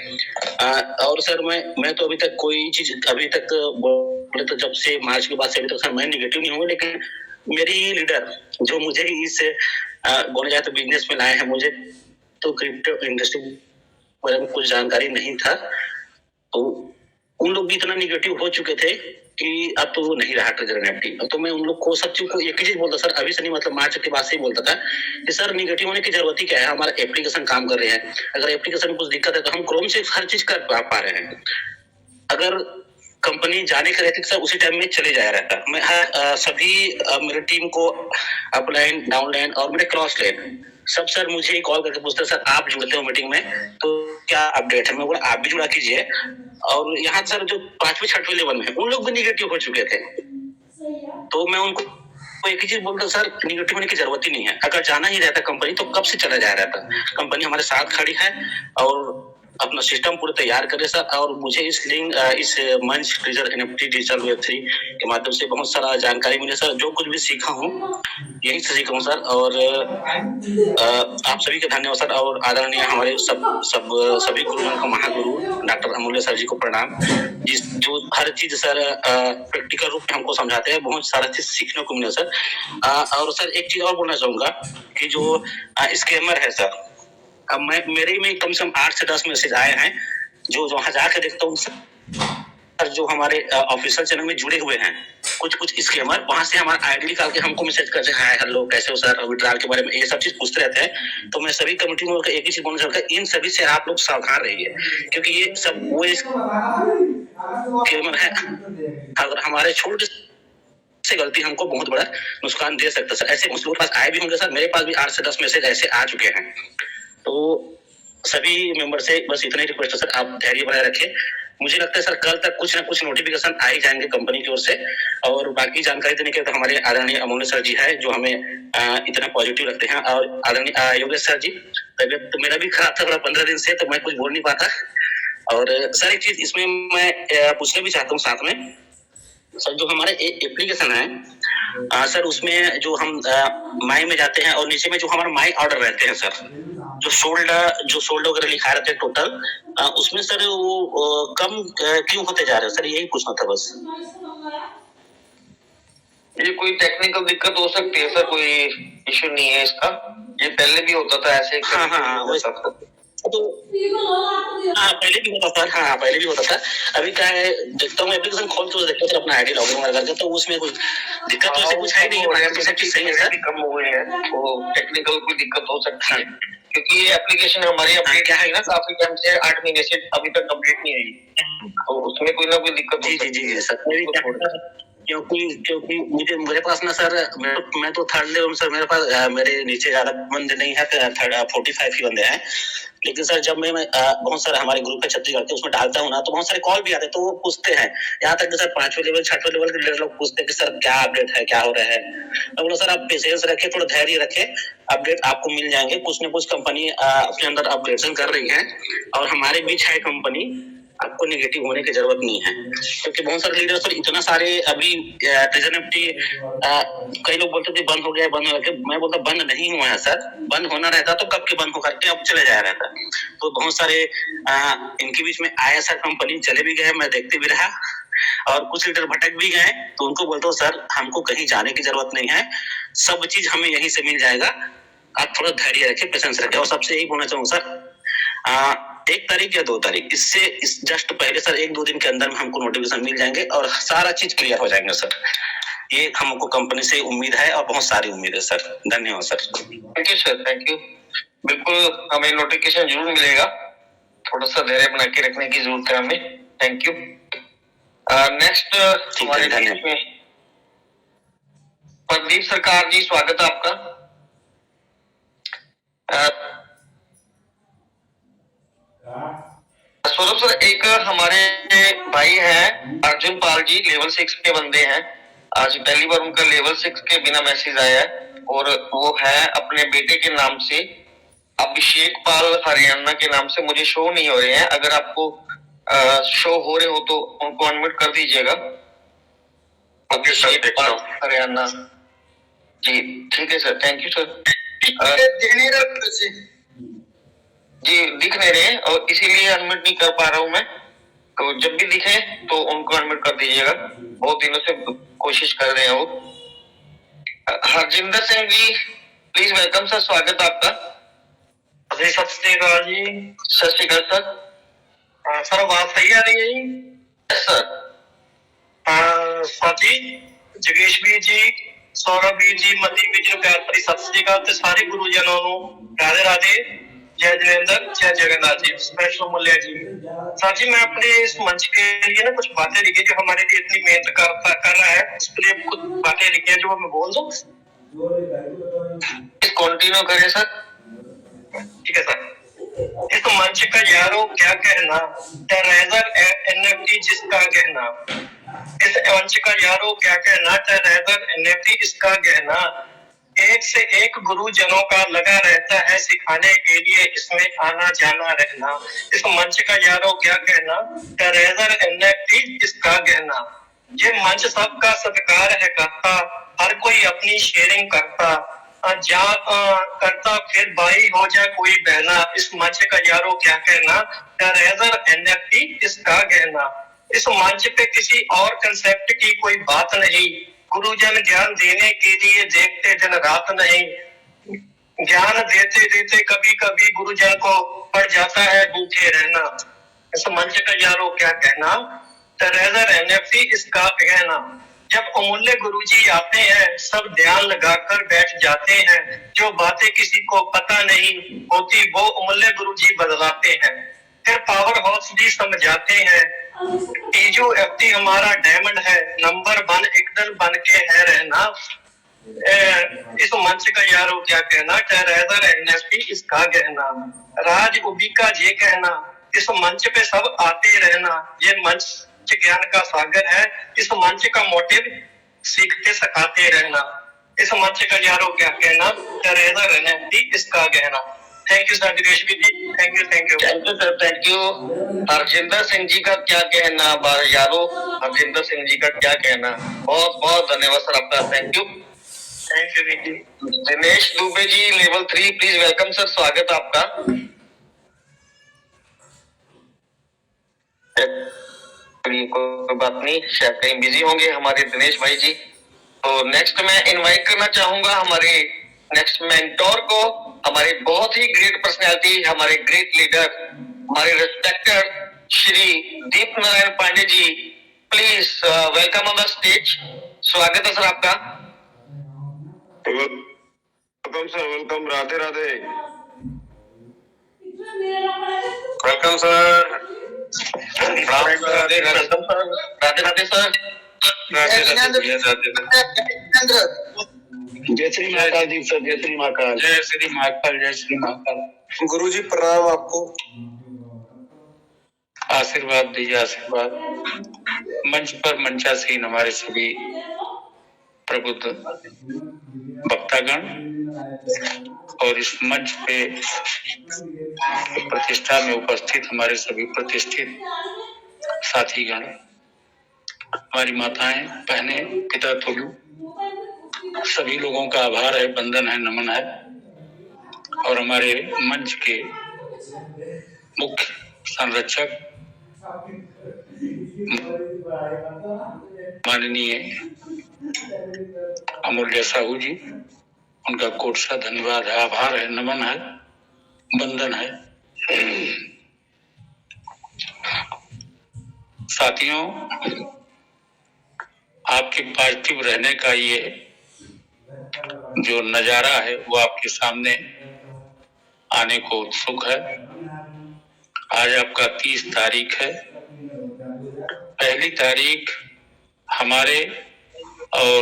और सर मैं तो अभी तक कोई चीज अभी तक बोले तो जब से मार्च के बाद से अभी तक सर मैं निगेटिव नहीं हूँ, लेकिन मेरी लीडर जो मुझे इस बोले जाए तो बिजनेस में लाए हैं, मुझे तो क्रिप्टो इंडस्ट्री बारे में कुछ जानकारी नहीं था, तो उन लोग भी इतना निगेटिव हो चुके थे कि अब तो वो नहीं रहा ट्रेजर एनएफटी। तो मैं उन लोग को सब चीज को एक ही चीज बोलता सर, अभी से नहीं मतलब मार्च के बाद से ही बोलता था कि सर निगेटिव होने की जरूरत ही क्या है, हमारा एप्लीकेशन काम कर रहे हैं, अगर एप्लीकेशन में कुछ दिक्कत है तो हम क्रोम से हर चीज कर पा रहे हैं। अगर कंपनी जाने का रहती सर उसी टाइम में चले जाया रहता। मैं सभी मेरे टीम को अपलाइन डाउनलाइन और मेरे क्रॉस लाइन सब सर मुझे ही कॉल करके पूछते सर आप जुड़ते हो मीटिंग में तो क्या अपडेट है। मैं बोला आप भी जुड़ा कीजिए। और यहाँ सर जो 5वें 6वें लेवल में है उन लोग भी निगेटिव हो चुके थे, तो मैं उनको एक ही चीज बोलता सर निगेटिव होने की जरूरत ही नहीं है, अगर जाना ही रहता कंपनी तो कब से चला जा रहता। कंपनी हमारे साथ खड़ी है और अपना सिस्टम पूरे तैयार करे सर। और मुझे इस मंच ट्रेजर एनएफटी डिजिटल वेब3 के माध्यम से बहुत सारा जानकारी मिले सर, जो कुछ भी सीखा हूँ यही से सीखा हूँ सर। और आप सभी का धन्यवाद सर, और आदरणीय हमारे सभी गुरुओं का महागुरु डॉक्टर अमूल्य सर जी को प्रणाम, जो हर चीज सर प्रैक्टिकल रूप में हमको समझाते हैं, बहुत सारा चीज सीखने को मिला सर। और सर एक चीज और बोलना चाहूंगा कि जो स्कैमर है सर, अब मेरे में कम से कम 8 से 10 मैसेज आए हैं, जो वहां जाकर देखता हूँ सर जो हमारे ऑफिशियल चैनल में जुड़े हुए हैं कुछ स्कैमर वहां से हमारा आईडी निकाल के हमको मैसेज करते हैं, हाय हेलो कैसे हो सर, विड्रॉल के बारे में ये सब चीज पूछते रहते हैं। तो मैं सभी कमेटी में एक ही चीज बोलना चाहूंगा, इन सभी से आप लोग सावधान रहिए, क्योंकि ये सब वो स्कैमर है, अगर हमारे छोटे से गलती हमको बहुत बड़ा नुकसान दे सकता है सर। ऐसे मुझे पास आए भी होंगे सर, मेरे पास भी 8 से 10 मैसेज ऐसे आ चुके हैं। तो सभी मेंबर से बस इतना ही रिक्वेस्ट है सर, आप धैर्य बनाए रखें। मुझे लगता है सर कल तक कुछ ना कुछ नोटिफिकेशन आ ही जाएंगे कंपनी की ओर से। और बाकी जानकारी देने के लिए तो हमारे आदरणीय अमूल्य सर जी है जो हमें इतना पॉजिटिव रखते हैं। और आदरणीय योगेश सर जी, तबियत तो मेरा भी खराब था 15 दिन से, तो मैं कुछ बोल नहीं पाता। और सर एक चीज इसमें मैं पूछना भी चाहता हूँ साथ में सर, जो हमारे एप्लीकेशन है सर उसमें जो हम माई में जाते हैं और नीचे में जो हमारा माई ऑर्डर रहते हैं सर, जो सोल्ड वगैरह लिखा रहते हैं टोटल, उसमें सर वो कम क्यों होते जा रहे हैं सर, यही पूछना था बस। ये कोई टेक्निकल दिक्कत हो सकती है सर, कोई इश्यू नहीं है इसका, ये पहले भी होता था ऐसे। हाँ तो पहले भी होता था, हाँ पहले भी होता था। अभी क्या है देखता हूँ एप्लीकेशन खोल के देखता हूँ अपना आईडी लॉगिन वगैरह करके, तो उसमें कुछ दिक्कत तो ऐसे कुछ है नहीं है, सब चीज सही है सर। कम हुए हैं तो टेक्निकल कोई दिक्कत हो सकती है, क्योंकि ये एप्लीकेशन हमारी अपडेट है ना काफी टाइम से, 8 महीने से अभी तक अपडेट नहीं हुई, तो उसमें कोई ना कोई दिक्कत। जी सर, क्योंकि मेरे पास ना सर, मैं तो थर्ड लेवल सर, मेरे पास मेरे नीचे ज्यादा बंदे नहीं है, 45 ही बंदे हैं। लेकिन सर जब मैं बहुत सारे हमारे ग्रुप पे छत्तीसगढ़ के उसमें डालता हूँ ना, तो बहुत सारे कॉल भी आते हैं, तो वो पूछते हैं, यहाँ तक कि सर 5वें लेवल 6वें लेवल के लीडर लोग पूछते हैं कि सर क्या अपडेट है, क्या हो रहा है। मैं बोला सर आप पेशेंस रखें, थोड़ा धैर्य रखें, अपडेट आपको मिल जाएंगे। कुछ न कुछ कंपनी अपने अंदर अपडेशन कर रही है, और हमारे बीच है कंपनी, आपको नेगेटिव होने की जरूरत नहीं है। क्योंकि बहुत सारे लीडर सर इतना सारे अभी कई लोग बोलते थे बंद हो गया, बंद हो गया। मैं बोलता बंद नहीं हुआ है सर, बंद होना रहता तो कब के बंद हो करके अब चले जाया रहता। तो बहुत सारे इनके बीच में आया सर, कंपनी चले भी गए, मैं देखते भी रहा, और कुछ लीडर भटक भी गए। तो उनको बोलता हूँ सर हमको कहीं जाने की जरूरत नहीं है, सब चीज हमें यहीं से मिल जाएगा, आप थोड़ा धैर्य रखें, पेशेंस रखें। और सबसे यही बोलना चाहूँ सर, 1 तारीख या 2 तारीख इससे इस जस्ट पहले सर 1-2 दिन के अंदर में हमको नोटिफिकेशन मिल जाएंगे और सारा चीज क्लियर हो जाएंगे सर। ये हमको कंपनी से उम्मीद है और बहुत सारी उम्मीद है सर। धन्यवाद sir. Thank you sir, thank you. बिल्कुल हमें नोटिफिकेशन जरूर मिलेगा, थोड़ा सा धैर्य बना के रखने की जरूरत है हमें। Thank you. नेक्स्ट हमारे बीच में प्रदीप सरकार जी, स्वागत है आपका। स्वरूप सर, एक हमारे भाई हैं अर्जुन पाल जी, लेवल 6 के बंदे हैं। आज पहली बार उनका लेवल 6 के बिना मैसेज आया है, और वो है अपने बेटे के नाम से अभिषेक पाल हरियाणा के नाम से। मुझे शो नहीं हो रहे हैं, अगर आपको शो हो रहे हो तो उनको अनम्यूट कर दीजिएगा। अभिषेक पाल हरियाणा जी, ठीक है सर, थैंक यू सर। जी दिख नहीं रहे और इसीलिए अनम्यूट नहीं कर पा रहा हूं मैं, तो जब भी दिखे तो उनको अनम्यूट कर दीजिएगा। बहुत दिनों से कोशिश कर रहे हैं वो। Harjinder Singh ji please welcome sir, स्वागत है आपका। जी सत श्री अकाल जी। सत श्री अकाल सर। सर आवाज सही आ रही है जी? Yes sir. साथी जगेश ਵੀਰ जी, सौरभ ਵੀਰ जी, ਮਨਦੀਪ ਵੀਰ जी प्यार भरी सत श्री अकाल ਤੇ ਸਾਰੇ ਗੁਰੂਜਨਾਂ ਨੂੰ राधे राधे। जय जिनेंद्र, जय जगन्नाथ जी, स्पेशल मूल्य जी। सर जी मैं अपने इस मंच के लिए ना कुछ बातें लिखी जो हमारे लिए इतनी मेहनत कर रहा है, उसके लिए कुछ बातें लिखी है जो मैं बोल दूं। कंटिन्यू करें सर। ठीक है सर। इस मंच का यारो क्या कहना, टेरेजर एनएफटी जिसका कहना। इस मंच का यारो क्या कहना, टेरेजर एनएफटी इसका कहना। एक से एक गुरुजनों का लगा रहता है सिखाने के लिए, इसमें आना जाना रहना। इस मंच का यारो क्या कहना, टेरेजर एनएफटी इसका कहना। ये मंच सबका सत्कार है करता, हर कोई अपनी शेयरिंग करता, करता फिर भाई हो जाए कोई बहना। इस मंच का यारो क्या कहना, टेरेजर एनएफटी इसका कहना। इस मंच पे किसी और कंसेप्ट की कोई बात नहीं, गुरुजन ज्ञान देने के लिए देखते दिन रात नहीं। ज्ञान देते देते कभी कभी गुरुजन को पड़ जाता है भूखे रहना। इस मंच का यारो क्या कहना, टेरेजर एनएफटी इसका कहना। जब अमूल्य गुरुजी आते हैं सब ध्यान लगाकर बैठ जाते हैं, जो बातें किसी को पता नहीं होती वो अमूल्य गुरुजी बदलाते हैं। फिर पावर हाउस भी समझाते हैं, TUFT हमारा डायमंड है, नंबर 1 एकदम बन के है रहना। इस मंच का यारो क्या कहना, टेरेजर एनएफटी इसका कहना। राज उबी का ये कहना, इस मंच पे सब आते रहना। ये मंच ज्ञान का सागर है, इस मंच का मोटिव सीखते सिखाते रहना। इस मंच का यारो क्या कहना, टेरेजर एनएफटी इसका कहना। थैंक यू सर जगेश ji, thank you thank you thank you sir, thank you. Harjinder Singh ji का क्या कहना यारो, हरजिंदर सिंह जी का क्या कहना। बहुत बहुत धन्यवाद सर आपका, थैंक यू थैंक यू जी। Dinesh Dubey ji level 3 please welcome sir, स्वागत है आपका। कोई बात नहीं, शायद कहीं बिजी होंगे हमारे दिनेश भाई जी। तो नेक्स्ट मैं इनवाइट करना चाहूंगा हमारे नेक्स्ट मेंटोर को, हमारे बहुत ही ग्रेट पर्सनैलिटी, हमारे ग्रेट लीडर, हमारे respected Shri Deep Narayan Pandey ji. Please welcome on the stage, स्वागत है सर आपका। Welcome sir, welcome, Radhe Radhe. Welcome sir, Radhe Radhe sir. जय श्री महाकाल जी सर, जय श्री महाकाल। जय श्री महाकाल, जय श्री महाकाल। गुरुजी प्रणाम आपको। आशीर्वाद दीजिए, आशीर्वाद। मंच पर मंचासीन हमारे सभी प्रबुद्ध वक्तागण और इस मंच पे प्रतिष्ठा में उपस्थित हमारे सभी प्रतिष्ठित साथीगण, हमारी माताएं, बहनें, पिता तुल्य, सभी लोगों का आभार है, वंदन है, नमन है। और हमारे मंच के मुख्य संरक्षक माननीय अमूल्य साहू जी, उनका कोट सा धन्यवाद है, आभार है, नमन है, वंदन है। साथियों, आपके पॉजिटिव रहने का ये जो नजारा है वो आपके सामने आने को उत्सुक है। आज आपका 30 तारीख है। पहली तारीख हमारे और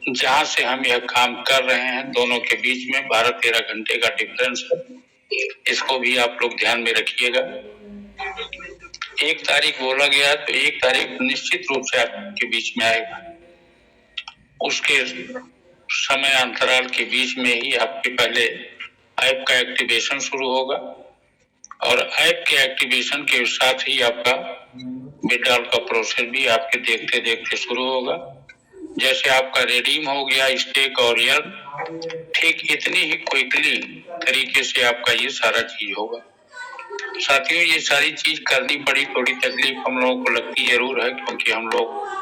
जहां से हम यह काम कर रहे हैं दोनों के बीच में 12-13 घंटे का डिफरेंस है। इसको भी आप लोग ध्यान में रखिएगा। 1 तारीख बोला गया तो 1 तारीख निश्चित रूप से आपके बीच में आएगा। उसके समय अंतराल के बीच में ही आपके पहले ऐप का एक्टिवेशन शुरू होगा और ऐप के एक्टिवेशन के साथ ही आपका विड्रॉल का प्रोसेस भी आपके देखते देखते शुरू होगा। जैसे आपका रिडीम हो गया स्टेक और यर्न, ठीक इतनी ही क्विकली तरीके से आपका ये सारा चीज होगा। साथियों, ये सारी चीज करनी पड़ी, थोड़ी तकलीफ हम लोगों को लगती जरूर है, क्योंकि हम लोग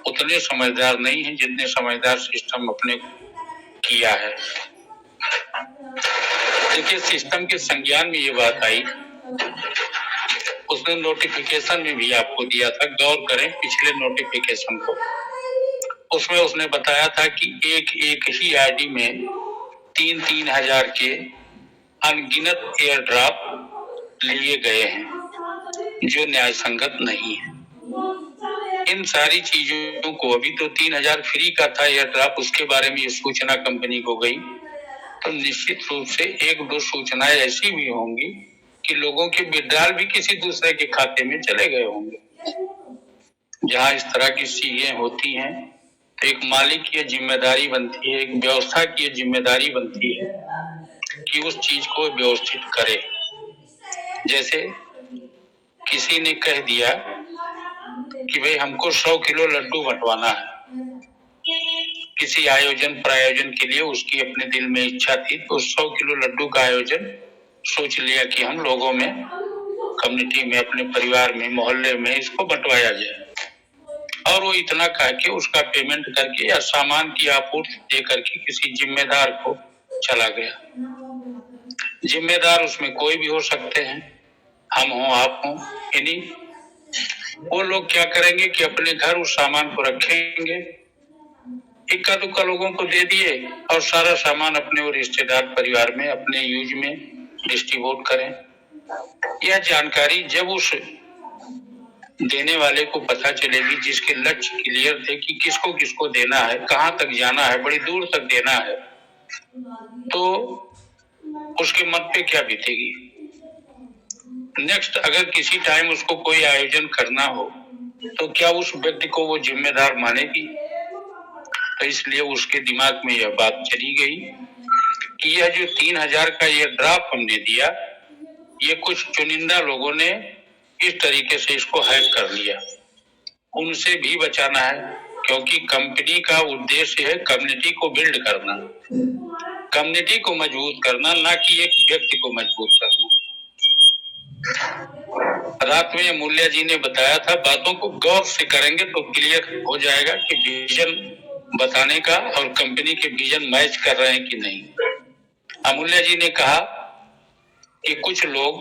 उतने समझदार नहीं हैं जितने समझदार सिस्टम अपने किया है। देखिए, सिस्टम के संज्ञान में ये बात आई, उसने नोटिफिकेशन में भी आपको दिया था, गौर करें पिछले नोटिफिकेशन को। उसमें उसने बताया था कि एक ही आईडी में 3-3 हजार के अनगिनत एयर ड्रॉप लिए गए हैं, जो न्याय संगत नहीं है। इन सारी चीजों को, अभी तो 3000 फ्री का था एयर ड्रॉप, उसके बारे में ये सूचना कंपनी को गई, तो निश्चित रूप से 1-2 सूचनाएं ऐसी भी होंगी कि लोगों के विड्रॉल भी किसी दूसरे के खाते में चले गए होंगे। जहां इस तरह की चीजें होती हैं तो एक मालिक की जिम्मेदारी बनती है, एक व्यवस्था की जिम्मेदारी बनती है कि उस चीज को व्यवस्थित करे। जैसे किसी ने कह दिया कि भाई हमको 100 किलो लड्डू बंटवाना है, किसी आयोजन प्रायोजन के लिए उसकी अपने दिल में इच्छा थी, तो 100 किलो लड्डू का आयोजन सोच लिया कि हम लोगों में, कम्युनिटी में, अपने परिवार में, मोहल्ले में इसको बंटवाया जाए। और वो इतना कह के उसका पेमेंट करके या सामान की आपूर्ति दे करके किसी जिम्मेदार को चला गया। जिम्मेदार उसमें कोई भी हो सकते हैं, हम हो, आप हो, यानी वो लोग क्या करेंगे कि अपने घर उस सामान को रखेंगे, इक्का दुक्का लोगों को दे दिए और सारा सामान अपने और रिश्तेदार परिवार में अपने यूज में डिस्ट्रीब्यूट करें। यह जानकारी जब उस देने वाले को पता चलेगी, जिसके लक्ष्य क्लियर थे कि किसको किसको देना है, कहाँ तक जाना है, बड़ी दूर तक देना है, तो उसके मन पे क्या बीतेगी। नेक्स्ट अगर किसी टाइम उसको कोई आयोजन करना हो तो क्या उस व्यक्ति को वो जिम्मेदार मानेगी। तो इसलिए उसके दिमाग में यह बात चली गई कि यह जो 3000 का ये ड्राफ्ट हमने दिया, ये कुछ चुनिंदा लोगों ने इस तरीके से इसको हैक कर लिया। उनसे भी बचाना है, क्योंकि कंपनी का उद्देश्य है कम्युनिटी को बिल्ड करना, कम्युनिटी को मजबूत करना, ना कि एक व्यक्ति को मजबूत करना। रात में अमूल्य जी ने बताया था, बातों को गौर से करेंगे तो क्लियर हो जाएगा कि विजन बताने का और कंपनी के विजन मैच कर रहे हैं कि नहीं। अमूल्य जी ने कहा कि कुछ लोग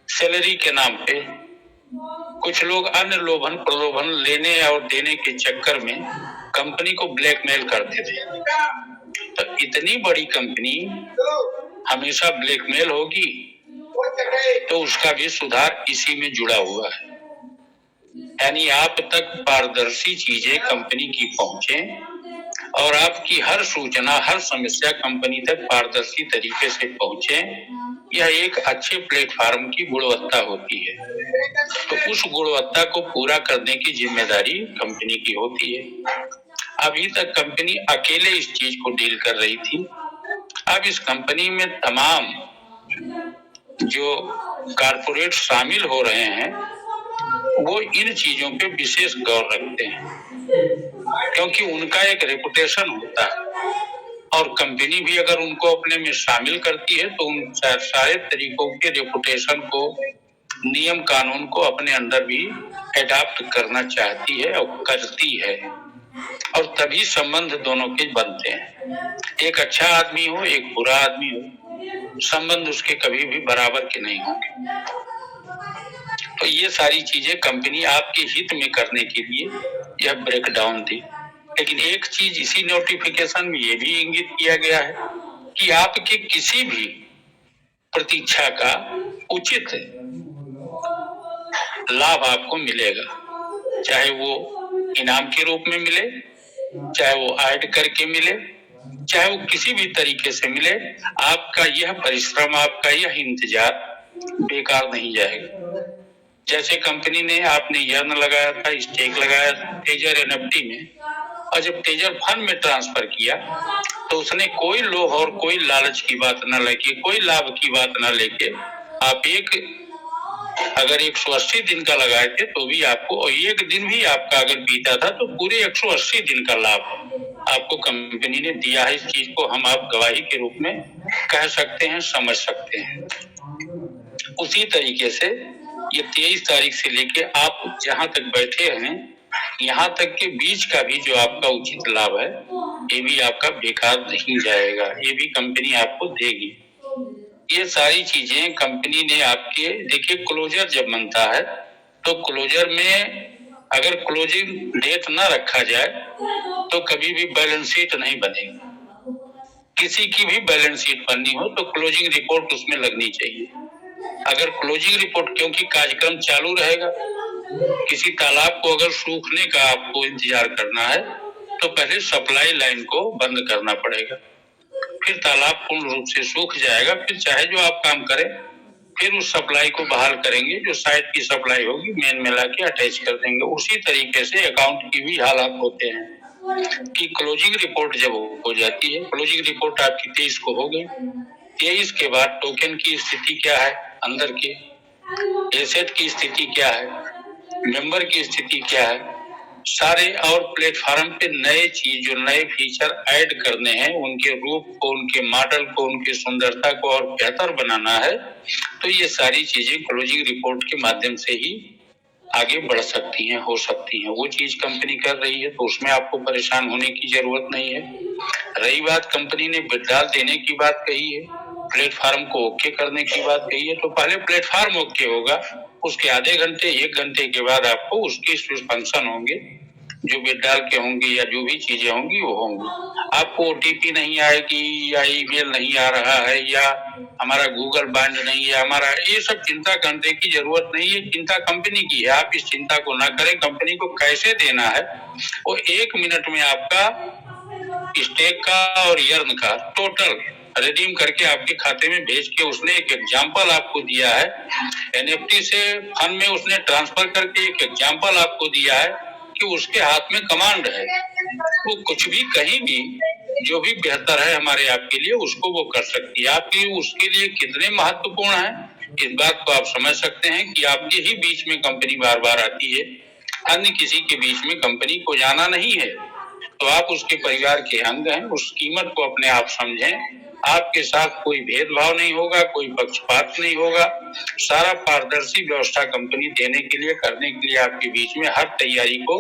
सैलरी के नाम पे, कुछ लोग अन्य लोभन प्रलोभन लेने और देने के चक्कर में कंपनी को ब्लैकमेल करते थे। तो इतनी बड़ी कंपनी हमेशा ब्लैकमेल होगी, तो उसका भी सुधार इसी में जुड़ा हुआ है। यानी आप तक पारदर्शी चीजें कंपनी की पहुंचे और आपकी हर सूचना, हर समस्या कंपनी तक पारदर्शी तरीके से पहुंचे, यह एक अच्छे प्लेटफॉर्म की गुणवत्ता होती है। तो उस गुणवत्ता को पूरा करने की जिम्मेदारी कंपनी की होती है। अभी तक कंपनी अकेले इस चीज को डील कर रही थी। अब इस कंपनी में तमाम जो कारपोरेट शामिल हो रहे हैं वो इन चीजों पे विशेष गौर रखते हैं, क्योंकि उनका एक रेपुटेशन होता है और कंपनी भी अगर उनको अपने में शामिल करती है तो उन सारे तरीकों के रेपुटेशन को, नियम कानून को अपने अंदर भी एडाप्ट करना चाहती है और करती है, और तभी संबंध दोनों के बनते हैं। एक अच्छा आदमी हो, एक बुरा आदमी हो, संबंध उसके कभी भी बराबर के नहीं होंगे। तो ये सारी चीजें कंपनी आपके हित में करने के लिए यह ब्रेकडाउन थी। लेकिन एक चीज इसी नोटिफिकेशन में ये भी इंगित किया गया है कि आपके किसी भी प्रतीक्षा का उचित लाभ आपको मिलेगा, चाहे वो इनाम के रूप में मिले, चाहे वो ऐड करके मिले, चाहे वो किसी भी तरीके से मिले, आपका यह परिश्रम, आपका यह इंतजार बेकार नहीं जाएगा। जैसे कंपनी ने आपने यर्न लगाया था, स्टेक लगाया था तेजर एनएफटी में, और जब तेजर फंड में ट्रांसफर किया तो उसने कोई लोभ और कोई लालच की बात न लेके, कोई लाभ की बात न लेके, आप अगर 180 दिन का लगाए थे तो भी आपको, और एक दिन भी आपका अगर बीता था तो पूरे 180 दिन का लाभ आपको कंपनी ने दिया है। इस चीज को हम आप गवाही के रूप में कह सकते हैं, समझ सकते हैं। उसी तरीके से ये 23 तारीख से लेके आप जहां तक बैठे हैं यहाँ तक के बीच का भी जो आपका उचित लाभ है ये भी आपका बेकार नहीं जाएगा, ये भी कंपनी आपको देगी। ये सारी चीजें कंपनी ने आपके, देखिए क्लोजर जब बनता है तो क्लोजर में अगर क्लोजिंग डेट ना रखा जाए तो कभी भी बैलेंस शीट नहीं बनेगी। किसी की भी बैलेंस शीट बननी हो तो क्लोजिंग रिपोर्ट उसमें लगनी चाहिए। अगर क्लोजिंग रिपोर्ट, क्योंकि कार्यक्रम चालू रहेगा, किसी तालाब को अगर सूखने का आपको इंतजार करना है तो पहले सप्लाई लाइन को बंद करना पड़ेगा, फिर तालाब पूर्ण रूप से सूख जाएगा, फिर चाहे जो आप काम करें, फिर उस सप्लाई को बहाल करेंगे, जो साइड की सप्लाई होगी मेन में लाके अटैच कर देंगे। उसी तरीके से अकाउंट की भी हालात होते हैं कि क्लोजिंग रिपोर्ट जब हो जाती है, क्लोजिंग रिपोर्ट आपकी 23 को हो गई, 23 के बाद टोकन की स्थिति क्या है, अंदर के एसेट की स्थिति क्या है, मेंबर की स्थिति क्या है, सारे और प्लेटफॉर्म पे नए चीज, जो नए फीचर ऐड करने हैं, उनके रूप को, उनके मॉडल को, उनकी सुंदरता को और बेहतर बनाना है, तो ये सारी चीजें क्लोजिंग रिपोर्ट के माध्यम से ही आगे बढ़ सकती हैं, हो सकती हैं। वो चीज कंपनी कर रही है तो उसमें आपको परेशान होने की जरूरत नहीं है। रही बात कंपनी ने विड्रॉल देने की बात कही है, प्लेटफॉर्म को ओके करने की बात कही है, तो पहले प्लेटफॉर्म ओके होगा, उसके आधे घंटे 1 घंटे के बाद आपको उसके फंक्शन होंगे, जो विड्रॉल के होंगे या जो भी चीजें होंगी वो होंगी। आपको ओटीपी नहीं आएगी या ईमेल नहीं आ रहा है या हमारा गूगल बाइंड नहीं है, हमारा ये सब चिंता करने की जरूरत नहीं है। चिंता कंपनी की है, आप इस चिंता को ना करें। कंपनी को कैसे देना है वो 1 मिनट में आपका स्टेक का और यर्न का टोटल रिडीम करके आपके खाते में भेज के, उसने एक एग्जाम्पल आपको दिया है, एनएफटी से फंड में उसने ट्रांसफर करके एक एग्जाम्पल आपको दिया है कि उसके हाथ में कमांड है, वो कुछ भी कहीं भी जो भी बेहतर है हमारे आपके लिए उसको वो कर सकती है। आपके उसके लिए कितने महत्वपूर्ण है इस बात को आप समझ सकते हैं कि आपके ही बीच में कंपनी बार बार आती है, अन्य किसी के बीच में कंपनी को जाना नहीं है। तो आप उसके परिवार के अंग हैं, उस कीमत को अपने आप समझें। आपके साथ कोई भेदभाव नहीं होगा, कोई पक्षपात नहीं होगा, सारा पारदर्शी व्यवस्था कंपनी देने के लिए, करने के लिए आपके बीच में हर तैयारी को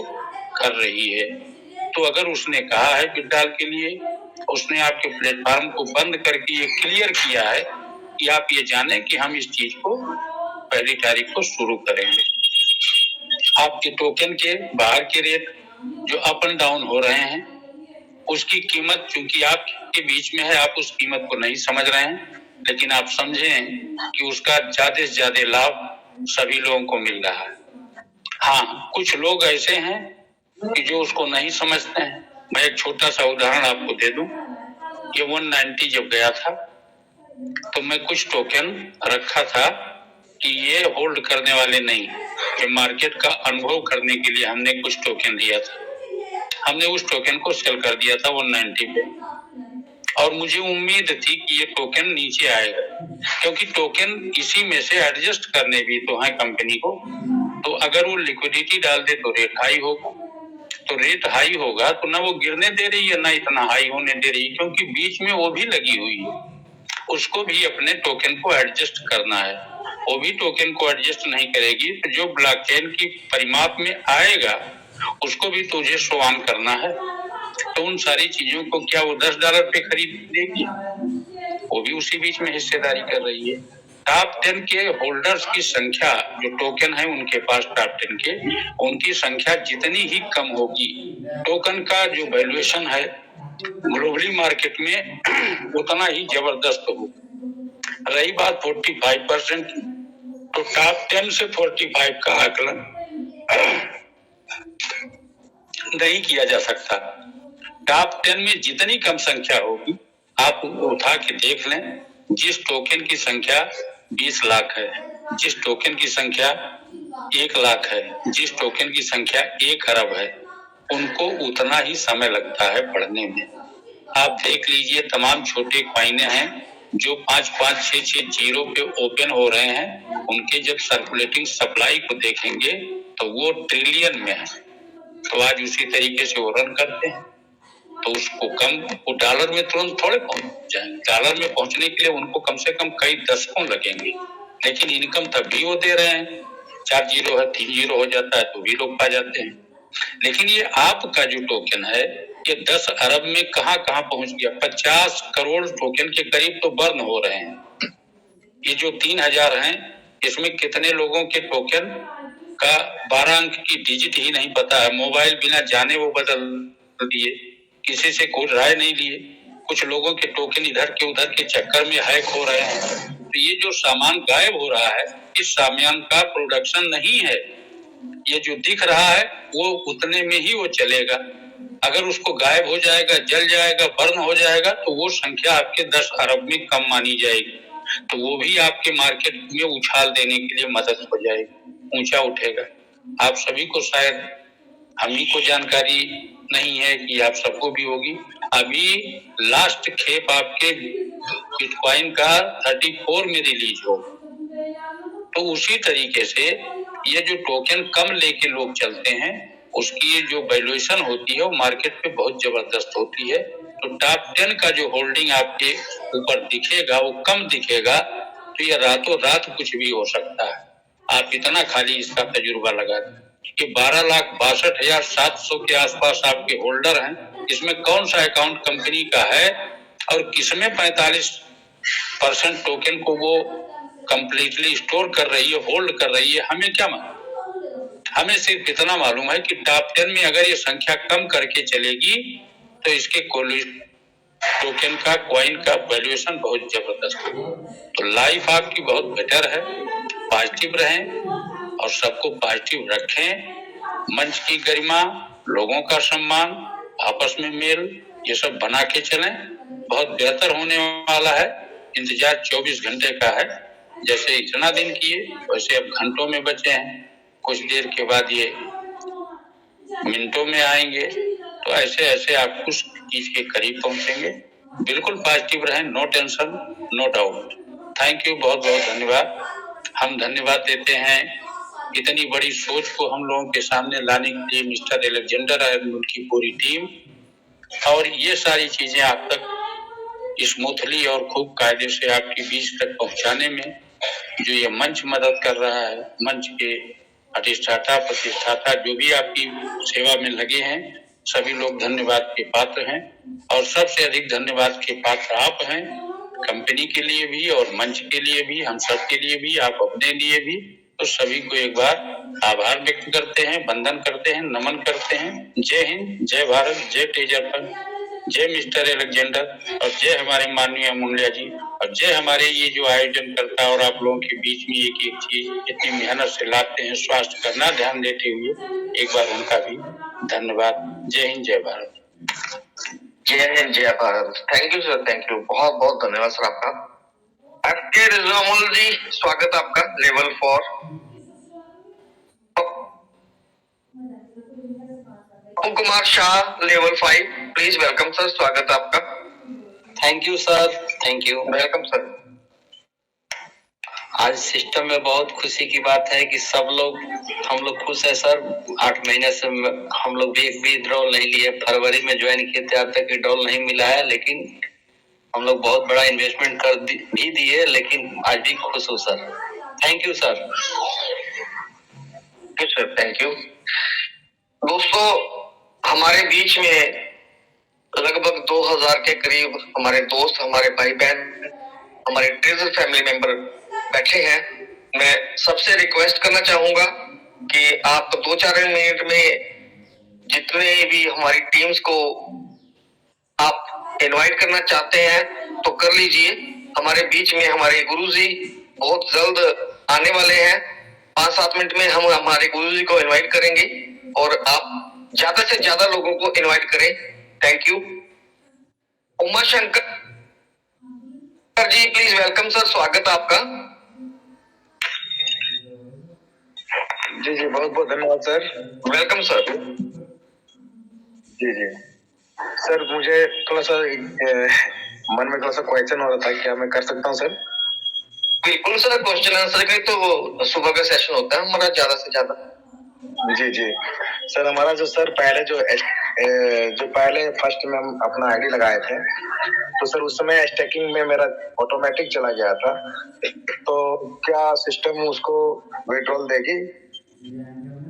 कर रही है। तो अगर उसने कहा है विड्रॉल के लिए, उसने आपके प्लेटफॉर्म को बंद करके ये क्लियर किया है कि आप ये जाने कि हम इस चीज को 1 तारीख को शुरू करेंगे। आपके टोकन के बाहर के रेट जो अप एंड डाउन हो रहे हैं, उसकी कीमत चूंकि आपके बीच में है, आप उस कीमत को नहीं समझ रहे हैं, लेकिन आप समझें कि उसका ज्यादा से ज्यादा लाभ सभी लोगों को मिल रहा है। हाँ, कुछ लोग ऐसे हैं कि जो उसको नहीं समझते हैं। मैं एक छोटा सा उदाहरण आपको दे दूं। ये 190 जब गया था तो मैं कुछ टोकन रखा था कि ये होल्ड करने वाले नहीं, ये मार्केट का अनुभव करने के लिए हमने कुछ टोकन लिया था। हमने उस टोकन को सेल कर दिया था 190 पे, और मुझे उम्मीद थी कि ये टोकन नीचे आएगा, क्योंकि टोकन इसी में से एडजस्ट करने भी तो है कंपनी को। तो अगर वो लिक्विडिटी डाल दे तो रेट हाई होगा, तो रेट हाई होगा तो ना वो गिरने दे रही है ना इतना हाई होने दे रही है, क्योंकि बीच में वो भी लगी हुई है, उसको भी अपने टोकन को एडजस्ट करना है। वो भी टोकन को एडजस्ट नहीं करेगी तो जो ब्लॉकचेन की परिमाप में आएगा उसको भी तुझे शो ऑन करना है। तो उन सारी चीजों को क्या वो $10 पे खरीदेगी? वो भी उसी बीच में हिस्सेदारी कर रही है। टॉप 10 के होल्डर्स की संख्या, जो टोकन है उनके पास टॉप 10 के, उनकी संख्या जितनी ही कम होगी, टोकन का जो वैल्यूएशन है ग्लोबली मार्केट में उतना ही जबरदस्त होगा। रही बात 45% की, तो टॉप 10 से 45 का आकलन नहीं किया जा सकता। टॉप 10 में जितनी कम संख्या होगी, आप उठा के देख लें, जिस टोकन की संख्या 20 लाख है, जिस टोकन की संख्या 1 लाख है, जिस टोकन की संख्या 1 अरब है, उनको उतना ही समय लगता है बढ़ने में। आप देख लीजिए, तमाम छोटे कॉइन हैं जो 5-5, 6-6 जीरो पे ओपन हो रहे हैं, उनके जब सर्कुलेटिंग सप्लाई को देखेंगे तो वो ट्रिलियन में है। तो आज उसी तरीके से वो रन करते हैं, तो उसको कम, वो डॉलर में तुरंत थोड़े पहुंच जाएंगे। डॉलर में पहुंचने के लिए उनको कम से कम कई दशकों लगेंगे, लेकिन इनकम तब भी वो दे रहे हैं। 4 जीरो है, 3 जीरो हो जाता है तो भी लोग पा जाते हैं। लेकिन ये आपका जो टोकन है, ये 10 अरब में कहां कहां पहुंच गया। 50 करोड़ टोकन के करीब तो बर्न हो रहे हैं। ये जो 3000 हैं, इसमें कितने लोगों के टोकन का 12 अंक की डिजिट ही नहीं पता है। मोबाइल बिना जाने वो बदल दिए, किसी से कोई राय नहीं लिए। कुछ लोगों के टोकन इधर के उधर के चक्कर में हैक हो रहे हैं। तो ये जो सामान गायब हो रहा है, इस सामान का प्रोडक्शन नहीं है। ये जो दिख रहा है वो उतने में ही वो चलेगा। अगर उसको गायब हो जाएगा, जल जाएगा, बर्न हो जाएगा, तो वो संख्या आपके 10 अरब में कम मानी जाएगी। तो वो भी आपके मार्केट में उछाल देने के लिए मदद हो जाएगी, ऊंचा उठेगा। आप सभी को शायद, हम ही को जानकारी नहीं है कि आप सबको भी होगी। अभी लास्ट खेप आपके बिटकॉइन का 34 में रिलीज हो, तो उसी तरीके से ये जो टोकन कम लेके लोग चलते हैं, उसकी जो वैल्यूएशन होती है वो मार्केट पे बहुत जबरदस्त होती है। तो टॉप 10 का जो होल्डिंग आपके ऊपर दिखेगा वो कम दिखेगा, तो ये रातों रात कुछ भी हो सकता है। आप इतना खाली इसका तजुर्बा लगा दें कि 12,62,700 के आसपास आपके होल्डर हैं। इसमें कौन सा अकाउंट कंपनी का है और किसमें 45% टोकन को वो कंप्लीटली स्टोर कर रही है, होल्ड कर रही है, हमें क्या मालूम। हमें सिर्फ इतना मालूम है कि टॉप 10 में अगर ये संख्या कम करके चलेगी तो इसके टोकन का, कॉइन का वैल्यूएशन बहुत जबरदस्त है। तो लाइफ आपकी बहुत बेटर है। पॉजिटिव रहें और सबको पॉजिटिव रखें। मंच की गरिमा, लोगों का सम्मान, आपस में मेल, ये सब बना के चलें। बहुत बेहतर होने वाला है। इंतजार 24 घंटे का है। जैसे इतना दिन किए वैसे अब घंटों में बचे हैं। कुछ देर के बाद ये मिनटों में आएंगे। तो ऐसे ऐसे आप कुछ चीज के करीब पहुंचेंगे। बिल्कुल पॉजिटिव रहें, no tension, no doubt. Thank you, बहुत बहुत धन्यवाद। हम धन्यवाद देते हैं इतनी बड़ी सोच को हम लोगों के सामने लाने के लिए मिस्टर अलेक्जेंडर और उनकी पूरी टीम, और ये सारी चीजें आप तक स्मूथली और खूब कायदे से आपके बीच तक पहुंचाने में जो ये मंच मदद कर रहा है। मंच के अधिष्ठाता, प्रतिष्ठाता जो भी आपकी सेवा में लगे हैं, सभी लोग धन्यवाद के पात्र हैं। और सबसे अधिक धन्यवाद के पात्र आप हैं, कंपनी के लिए भी और मंच के लिए भी, हम सब के लिए भी, आप अपने लिए भी। तो सभी को एक बार आभार व्यक्त करते हैं, वंदन करते हैं, नमन करते हैं। जय हिंद, जय भारत, जय तेजर। जय मिस्टर एलेक्जेंडर और जय हमारे माननीय मुंडिया जी और जय हमारे ये जो आयोजन करता है और आप लोगों के बीच में एक एक चीज इतनी मेहनत से लाते हैं स्वास्थ्य का ना ध्यान देते हुए एक बार उनका भी धन्यवाद। जय हिंद जय भारत। जय हिंद जय Bharat. Thank you sir, thank you, बहुत बहुत धन्यवाद सर आपका। आपके रिजवामुल जी स्वागत आपका level 4। Kumar Shah level 5 please welcome sir, स्वागत आपका। Thank you sir, thank you. Welcome sir. आज सिस्टम में बहुत खुशी की बात है कि हम लोग खुश है सर। 8 महीने से हम लोग भी एक भी विड्रॉल नहीं लिए। फरवरी में ज्वाइन किए थे, अब तक विड्रॉल नहीं मिला है, लेकिन हम लोग बहुत बड़ा इन्वेस्टमेंट भी दिए, लेकिन आज भी खुश हूँ sir. Thank you sir. Thank you दोस्तों। हमारे बीच में लगभग 2000 के करीब हमारे दोस्त, हमारे भाई बहन, हमारे ट्रेजर फैमिली मेंबर बैठे हैं। मैं सबसे रिक्वेस्ट करना चाहूंगा कि आप 2-4 मिनट में जितने भी हमारी टीम्स को आप इनवाइट करना चाहते हैं तो कर लीजिए। हमारे बीच में हमारे गुरुजी बहुत जल्द आने वाले हैं। 5-7 मिनट में हम हमारे गुरुजी को इनवाइट करेंगे और आप ज्यादा से ज्यादा लोगों को इनवाइट करें। Thank you. Uma Shankar ji please welcome sir, स्वागत आपका। जी जी, बहुत बहुत धन्यवाद सर। Welcome sir. जी जी सर, मुझे थोड़ा सा मन में थोड़ा सा क्वेश्चन हो रहा था, क्या मैं कर सकता हूँ सर? बिल्कुल सर, क्वेश्चन आंसर का तो सुबह का सेशन होता है हमारा ज्यादा से ज्यादा। जी जी सर, हमारा जो सर पहले फर्स्ट में हम अपना आईडी लगाए थे, तो सर उस समय स्टैकिंग में मेरा ऑटोमेटिक चला गया था, तो क्या सिस्टम उसको विड्रॉल देगी?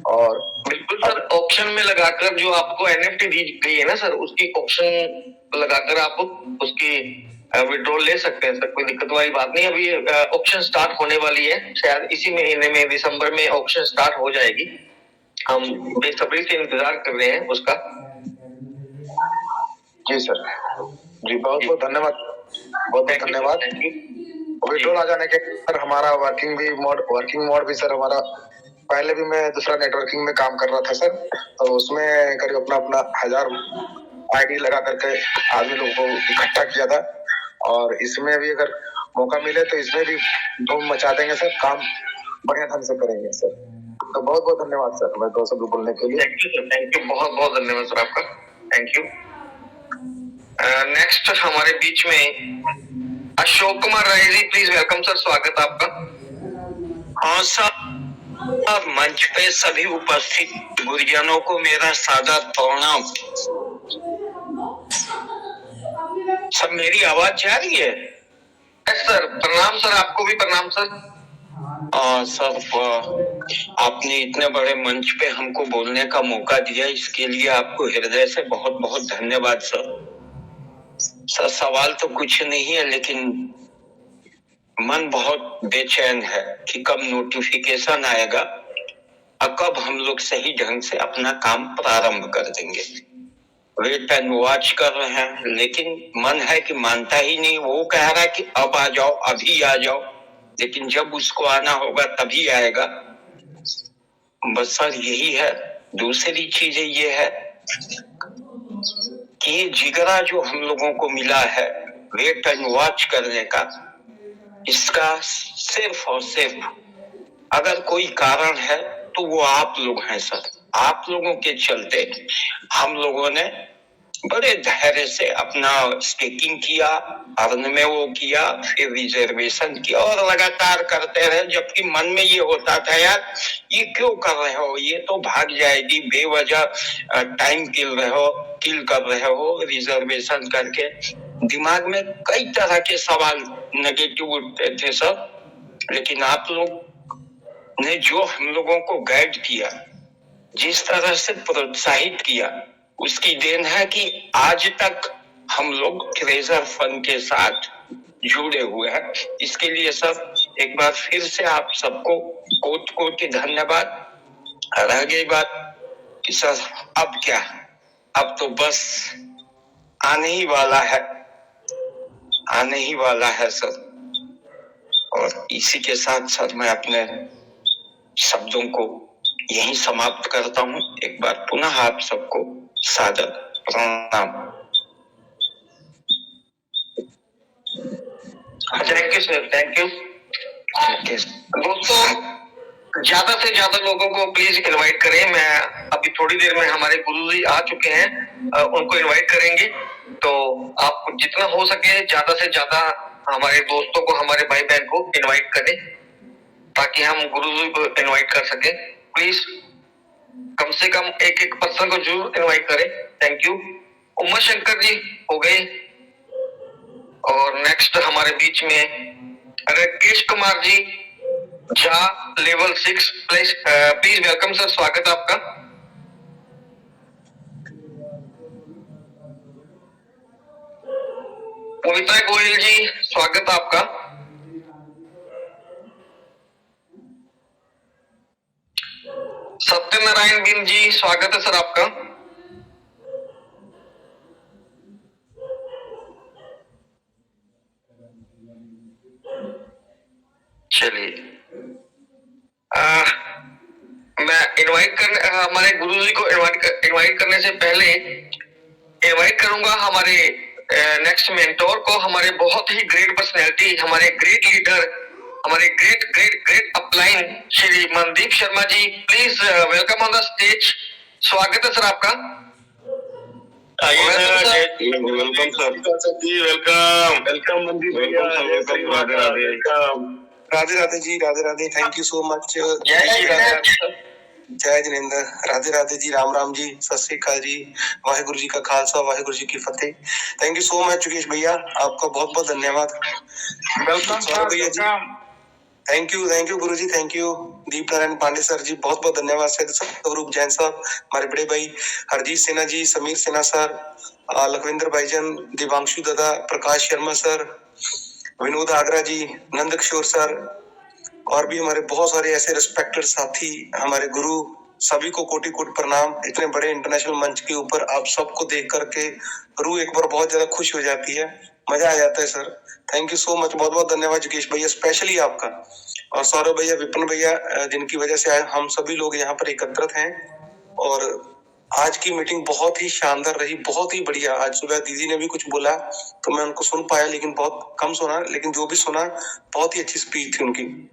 और बिल्कुल सर, ऑप्शन में लगाकर जो आपको एनएफटी दी गई है ना सर, उसकी ऑप्शन लगाकर आप उसकी विड्रॉल ले सकते हैं सर, कोई दिक्कत वाली बात नहीं। अभी ऑप्शन स्टार्ट होने वाली है, शायद इसी महीने में दिसंबर में ऑप्शन स्टार्ट हो जाएगी। हम बेसब्री से इंतजार कर रहे हैं उसका। जी सर, जी बहुत बहुत धन्यवाद, बहुत बहुत धन्यवाद। विड्रॉल आ जाने के सर हमारा वर्किंग मोड भी सर हमारा, पहले भी मैं दूसरा नेटवर्किंग में काम कर रहा था सर, तो उसमें करीब अपना 1000 आईडी लगा करके आदमी लोगों को इकट्ठा किया था, और इसमें भी अगर मौका मिले तो इसमें भी धूम मचा देंगे सर, काम बढ़िया ढंग से करेंगे सर। तो बहुत बहुत धन्यवाद सर, मैं 2 शब्द बोलने के लिए। Thank you sir, thank you, बहुत बहुत धन्यवाद सर आपका। Thank you. नेक्स्ट हमारे बीच में Ashok Kumar Rai ji please welcome sir, स्वागत आपका। हाँ सर, मंच पे सभी उपस्थित गुरुजनों को मेरा सादर प्रणाम। सब मेरी आवाज जा रही है? सर प्रणाम सर, आपको भी प्रणाम सर। सर, आपने इतने बड़े मंच पे हमको बोलने का मौका दिया, इसके लिए आपको हृदय से बहुत बहुत धन्यवाद सर। सर सवाल तो कुछ नहीं है, लेकिन मन बहुत बेचैन है कि कब नोटिफिकेशन आएगा और कब हम लोग सही ढंग से अपना काम प्रारंभ कर देंगे। वेट एंड वॉच कर रहे हैं, लेकिन मन है कि मानता ही नहीं। वो कह रहा है कि अब आ जाओ, अभी आ जाओ, लेकिन जब उसको आना होगा तभी आएगा। बस सर यही है। दूसरी चीज ये है कि ये जिगरा जो हम लोगों को मिला है वेट एंड वॉच करने का, इसका सिर्फ और सिर्फ अगर कोई कारण है तो वो आप लोग हैं सर। आप लोगों के चलते हम लोगों ने बड़े धैर्य से अपना स्टेकिंग किया, अर्न में वो किया, फिर रिजर्वेशन किया और लगातार करते रहे, जबकि मन में ये होता था यार ये क्यों कर रहे हो, ये तो भाग जाएगी, बेवजह टाइम किल कर रहे हो रिजर्वेशन करके। दिमाग में कई तरह के सवाल नेगेटिव उठते थे सर, लेकिन आप लोग ने जो हम लोगों को गाइड किया, जिस तरह से प्रोत्साहित किया, उसकी देन है कि आज तक हम लोग ट्रेजर फंड के साथ जुड़े हुए हैं। इसके लिए सर एक बार फिर से आप सबको कोटि धन्यवाद। रह गई बात कि सर अब क्या, अब तो बस आने ही वाला है सर। और इसी के साथ साथ मैं अपने शब्दों को यहीं समाप्त करता हूं। एक बार पुनः आप सबको सादर प्रणाम। Thank you sir, thank you. दोस्तों, ज्यादा से ज्यादा लोगों को प्लीज इनवाइट करें। मैं अभी थोड़ी देर में हमारे गुरुजी आ चुके हैं, उनको इनवाइट करेंगे। तो आप जितना हो सके ज्यादा से ज्यादा हमारे दोस्तों को, हमारे भाई बहन को इनवाइट करें ताकि हम गुरुजी को इनवाइट कर सके। प्लीज कम से कम एक पर्सन को जरूर इनवाइट करें। Thank you. उमा शंकर जी हो गए, और नेक्स्ट हमारे बीच में Rakesh Kumar ji Jha level 6 please welcome sir, स्वागत है आपका। पविता गोयल जी स्वागत है आपका। सत्यनारायण बिन जी स्वागत है सर आपका। चलिए, मैं इनवाइट करने हमारे गुरुजी को इनवाइट करने से पहले इनवाइट करूंगा हमारे नेक्स्ट मेंटोर को, हमारे बहुत ही ग्रेट पर्सनैलिटी, हमारे ग्रेट लीडर, हमारे great upline Shri Mandeep Sharma ji. Please welcome on the stage. स्वागत है सर आपका। वेलकम मनदीप भैया। Radhe Radhe ji, Radhe Radhe. Thank you so much. जय जिनेंद्र। राधे राधे जी, राम राम जी, सत श्री अकाल जी, वाहेगुरु जी का खालसा, वाहेगुरु जी की फतेह। Thank you so much Yogesh भैया, आपका बहुत बहुत धन्यवाद। वेलकम भैया जी। Thank you Guru ji, thank you. Deep Narayan Pandey sir ji, बहुत बहुत धन्यवाद। स्वरूप जैन साहब, हमारे बड़े भाई हरजीत सिन्हा जी, समीर सिन्हा सर, लखविंदर भाईजान, दिवांशु दादा, प्रकाश शर्मा सर, विनोद आगरा जी, नंद किशोर सर, और भी हमारे बहुत सारे ऐसे रिस्पेक्टेड साथी, हमारे गुरु, सभी को कोटि कोटि प्रणाम। इतने बड़े इंटरनेशनल मंच के ऊपर आप सबको देख करके रूह एक बार बहुत ज्यादा खुश हो जाती है, मजा आ जाता है sir. Thank you so much, बहुत बहुत धन्यवाद योगेश भैया, स्पेशली आपका, और सौरभ भैया, विपिन भैया, जिनकी वजह से हम सभी लोग यहाँ पर एकत्रित हैं। और आज की मीटिंग बहुत ही शानदार रही, बहुत ही बढ़िया। आज सुबह दीदी ने भी कुछ बोला तो मैं उनको सुन पाया, लेकिन बहुत कम सुना, लेकिन जो भी सुना बहुत ही अच्छी स्पीच थी उनकी।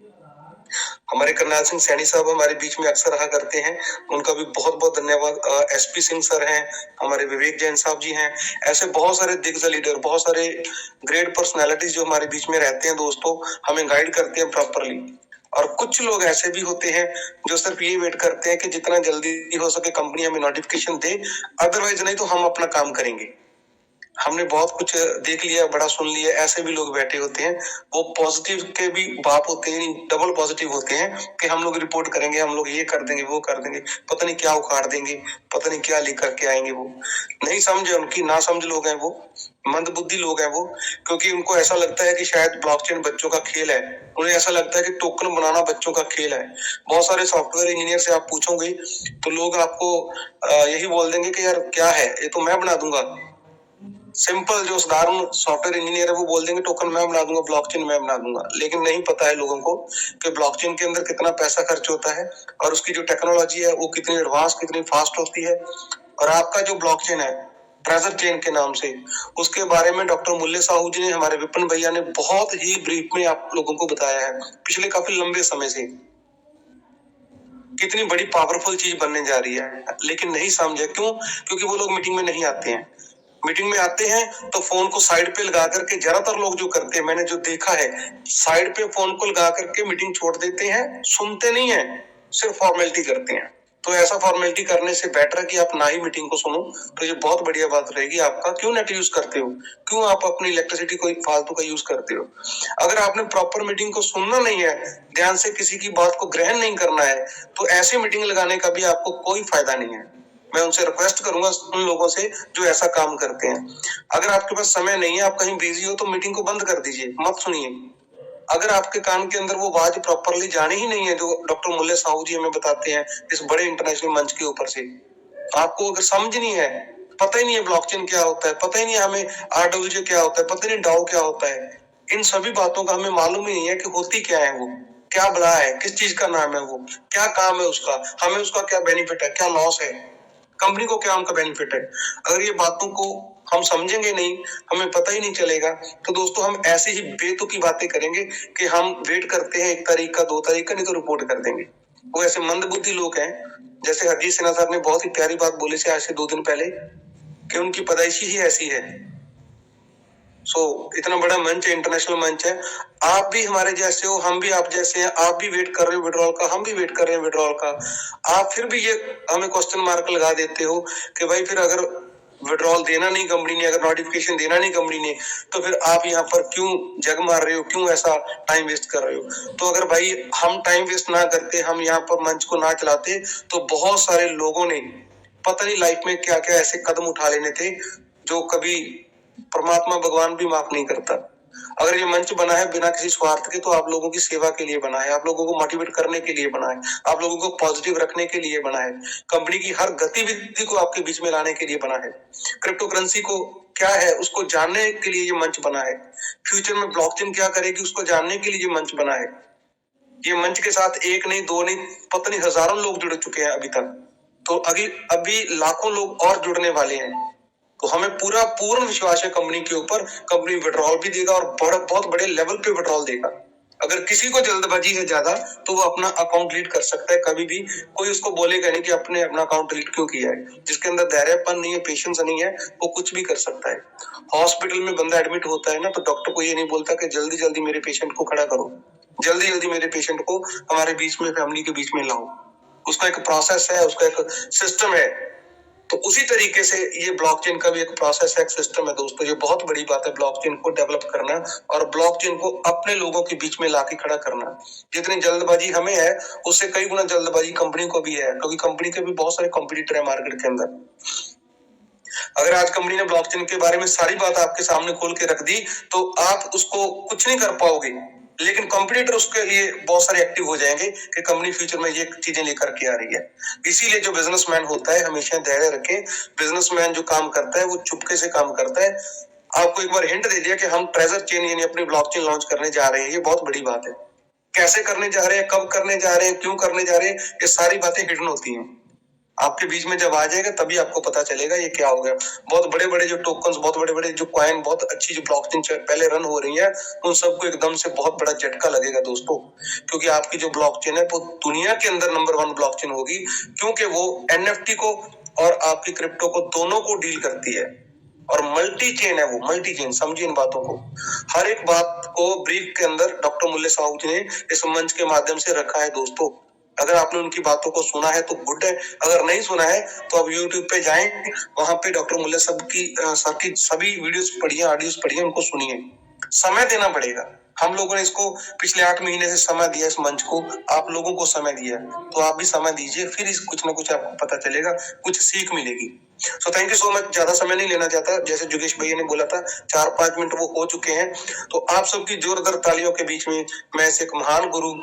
हमारे करनाल सिंह सैनी साहब हमारे बीच में अक्सर रहा करते हैं, उनका भी बहुत बहुत धन्यवाद। एसपी सिंह सर हैं, हमारे विवेक जैन साहब जी हैं, ऐसे बहुत सारे दिग्गज लीडर, बहुत सारे ग्रेट पर्सनालिटीज जो हमारे बीच में रहते हैं दोस्तों, हमें गाइड करते हैं प्रॉपरली। और कुछ लोग ऐसे भी होते हैं जो सिर्फ ये वेट करते हैं कि जितना जल्दी हो सके कंपनी हमें नोटिफिकेशन दे, अदरवाइज नहीं तो हम अपना काम करेंगे। हमने बहुत कुछ देख लिया, बड़ा सुन लिया, ऐसे भी लोग बैठे होते हैं। वो पॉजिटिव के भी बाप होते हैं, डबल पॉजिटिव होते हैं कि हम लोग रिपोर्ट करेंगे, हम लोग ये कर देंगे, वो कर देंगे, पता नहीं क्या उखाड़ देंगे, पता नहीं क्या लेकर के आएंगे। वो नहीं समझे, उनकी ना समझ लोग हैं वो, मंदबुद्धि लोग हैं वो, क्योंकि उनको ऐसा लगता है कि शायद ब्लॉकचेन बच्चों का खेल है। उन्हें ऐसा लगता है कि टोकन बनाना बच्चों का खेल है। बहुत सारे सॉफ्टवेयर इंजीनियर से आप पूछोगे तो लोग आपको यही बोल देंगे कि यार क्या है, ये तो मैं बना दूंगा। सिंपल जो साधारण सॉफ्टवेयर इंजीनियर है वो बोल देंगे टोकन मैं बना दूंगा, ब्लॉकचेन मैं बना दूंगा। लेकिन नहीं पता है लोगों को कि ब्लॉकचेन के अंदर कितना पैसा खर्च होता है और उसकी जो टेक्नोलॉजी है वो कितनी एडवांस, कितनी फास्ट होती है। और आपका जो ब्लॉकचेन है ट्रेजर चेन के नाम से, उसके बारे में डॉक्टर मुल्ले साहू जी ने, हमारे विपिन भैया ने बहुत ही ब्रीफ में आप लोगों को बताया है पिछले काफी लंबे समय से, कितनी बड़ी पावरफुल चीज बनने जा रही है। लेकिन नहीं समझे, क्यों? क्योंकि वो लोग मीटिंग में नहीं आते हैं। मीटिंग में आते हैं तो फोन को साइड पे लगा करके, ज्यादातर लोग जो करते हैं, मैंने जो देखा है, साइड पे फोन को लगा करके मीटिंग छोड़ देते हैं, सुनते नहीं है, सिर्फ फॉर्मेलिटी करते हैं। तो ऐसा फॉर्मेलिटी करने से बेटर है कि आप ना ही मीटिंग को सुनो, तो ये बहुत बढ़िया बात रहेगी। आपका क्यों नेट यूज करते हो, क्यों आप अपनी इलेक्ट्रिसिटी को फालतू का यूज करते हो? अगर आपने प्रॉपर मीटिंग को सुनना नहीं है, ध्यान से किसी की बात को ग्रहण नहीं करना है, तो ऐसी मीटिंग लगाने का भी आपको कोई फायदा नहीं है। मैं उनसे रिक्वेस्ट करूंगा, उन लोगों से जो ऐसा काम करते हैं, अगर आपके पास समय नहीं है, आप कहीं बिजी हो, तो मीटिंग को बंद कर दीजिए, मत सुनिए। अगर आपके कान के अंदर वो आवाज प्रॉपरली जानी ही नहीं है जो डॉक्टर मुल्ले साहू जी हमें बताते हैं इस बड़े इंटरनेशनल मंच के ऊपर से, आपको अगर समझ नहीं है, पता ही नहीं है ब्लॉकचेन क्या होता है, पता ही नहीं है हमें RWJ क्या होता है, पता नहीं डाओ क्या होता है। इन सभी बातों का हमें मालूम ही नहीं है कि होती क्या है, वो क्या बड़ा है, किस चीज का नाम है, वो क्या काम है उसका, हमें उसका क्या बेनिफिट है, क्या लॉस है, कंपनी को क्या उनका बेनिफिट है। अगर ये बातों को हम समझेंगे नहीं, हमें पता ही नहीं चलेगा, तो दोस्तों हम ऐसी ही बेतुकी बातें करेंगे कि हम वेट करते हैं 1 तारीख का, 2 तारीख का, नहीं तो रिपोर्ट कर देंगे। वो ऐसे मंदबुद्धि लोग हैं, जैसे हरजीत सिन्हा साहब ने बहुत ही प्यारी बात बोली थी आज से 2 दिन पहले कि उनकी पैदाइशी ही ऐसी है। इतना बड़ा मंच है, इंटरनेशनल मंच है, आप भी हमारे जैसे हो, हम भी आप जैसे हैं, आप भी वेट कर रहे हो विड्रॉल का, हम भी वेट कर रहे हैं विड्रॉल का। आप फिर भी ये हमें क्वेश्चन मार्क लगा देते हो कि भाई फिर अगर विड्रॉल देना नहीं कंपनी ने, अगर नोटिफिकेशन देना नहीं कंपनी ने, तो फिर आप यहाँ पर क्यों जग मार रहे हो, क्यों ऐसा टाइम वेस्ट कर रहे हो। तो अगर भाई हम टाइम वेस्ट ना करते, हम यहाँ पर मंच को ना चलाते, तो बहुत सारे लोगों ने पता नहीं लाइफ में क्या क्या ऐसे कदम उठा लेने थे जो कभी परमात्मा भगवान भी माफ नहीं करता। अगर ये मंच बना है बिना किसी स्वार्थ के, तो आप लोगों की सेवा के लिए बना है, आप लोगों को मोटिवेट करने के लिए बना है, आप लोगों को पॉजिटिव रखने के लिए बना है, कंपनी की हर गतिविधि को आपके बीच में लाने के लिए बना है, क्रिप्टो करेंसी को क्या है उसको जानने के लिए ये मंच बना है, फ्यूचर में ब्लॉकचेन क्या करेगी उसको जानने के लिए ये मंच बना है। ये मंच के साथ 1 नहीं 2 नहीं, पता नहीं हजारों लोग जुड़ चुके हैं अभी तक, तो अभी लाखों लोग और जुड़ने वाले हैं। तो हमें पूर्ण विश्वास है कंपनी के ऊपर, कंपनी विड्रॉल भी देगा और बहुत बड़े लेवल पे विड्रॉल देगा। अगर किसी को जल्दबाजी है ज्यादा, तो वो अपना अकाउंट डिलीट कर सकता है, कभी भी कोई उसको बोलेगा नहीं कि अपने अपना अकाउंट डिलीट क्यों किया है। जिसके अंदर धैर्यपन नहीं है, पेशेंस नहीं है, वो कुछ भी कर सकता है। हॉस्पिटल में बंदा एडमिट होता है ना, तो डॉक्टर को ये नहीं बोलता कि जल्दी जल्दी मेरे पेशेंट को खड़ा करो, जल्दी जल्दी मेरे पेशेंट को हमारे बीच में, फैमिली के बीच में लाओ। उसका एक प्रोसेस है, उसका एक सिस्टम है। तो उसी तरीके से ये ब्लॉकचेन का भी एक प्रोसेस है, एक सिस्टम है दोस्तों। ये बहुत बड़ी बात है ब्लॉकचेन को डेवलप करना और ब्लॉकचेन को अपने लोगों के बीच में लाके खड़ा करना। जितनी जल्दबाजी हमें है, उससे कई गुना जल्दबाजी कंपनी को भी है, क्योंकि कंपनी के भी बहुत सारे कॉम्पिटिटर है मार्केट के अंदर। अगर आज कंपनी ने ब्लॉकचेन के बारे में सारी बात आपके सामने खोल के रख दी, तो आप उसको कुछ नहीं कर पाओगे, लेकिन कंपटीटर उसके लिए बहुत सारे एक्टिव हो जाएंगे कि कंपनी फ्यूचर में ये चीजें लेकर के आ रही है। इसीलिए जो बिजनेसमैन होता है हमेशा धैर्य रखे। बिजनेसमैन जो काम करता है वो चुपके से काम करता है। आपको एक बार हिंट दे दिया कि हम ट्रेजर चेन यानी अपनी ब्लॉकचेन लॉन्च करने जा रहे हैं, ये बहुत बड़ी बात है। कैसे करने जा रहे हैं, कब करने जा रहे हैं, क्यों करने जा रहे हैं, ये सारी बातें हिडन होती हैं। आपके बीच में जब आ जाएगा तभी आपको पता चलेगा ये क्या हो गया। बहुत बड़े बड़े जो टोकन्स, बहुत बड़े बड़े जो कॉइन, बहुत अच्छी जो ब्लॉकचेन पहले रन हो रही है, उन सबको एकदम से बहुत बड़ा झटका लगेगा दोस्तों, क्योंकि आपकी जो ब्लॉकचेन है वो दुनिया के अंदर नंबर 1 ब्लॉकचेन होगी, क्योंकि वो NFT को और आपकी क्रिप्टो को दोनों को डील करती है और मल्टी चेन है। वो मल्टी चेन, समझिए इन बातों को। हर एक बात को ब्रीफ के अंदर डॉक्टर मुल्ले साहू जी ने इस मंच के माध्यम से रखा है दोस्तों। अगर आपने उनकी बातों को सुना है तो गुड है, अगर नहीं सुना है तो आप YouTube पे जाएं, वहां पे डॉक्टर मुल्ले साहब की सभी वीडियोस पढ़िए, ऑडियोस पढ़िए, उनको सुनिए। समय देना पड़ेगा। हम लोगों ने इसको पिछले 8 महीने से समय दिया, इस मंच को आप लोगों को समय दिया, तो आप भी समय दीजिए, फिर इस कुछ ना कुछ आपको पता चलेगा, कुछ सीख मिलेगी। So thank you so much. ज्यादा समय नहीं लेना चाहता, जैसे जुगेश भैया ने बोला था 4-5 मिनट वो हो चुके हैं। तो आप सबकी जोरदार तालियों के बीच में मैं ऐसे एक महान गुरु,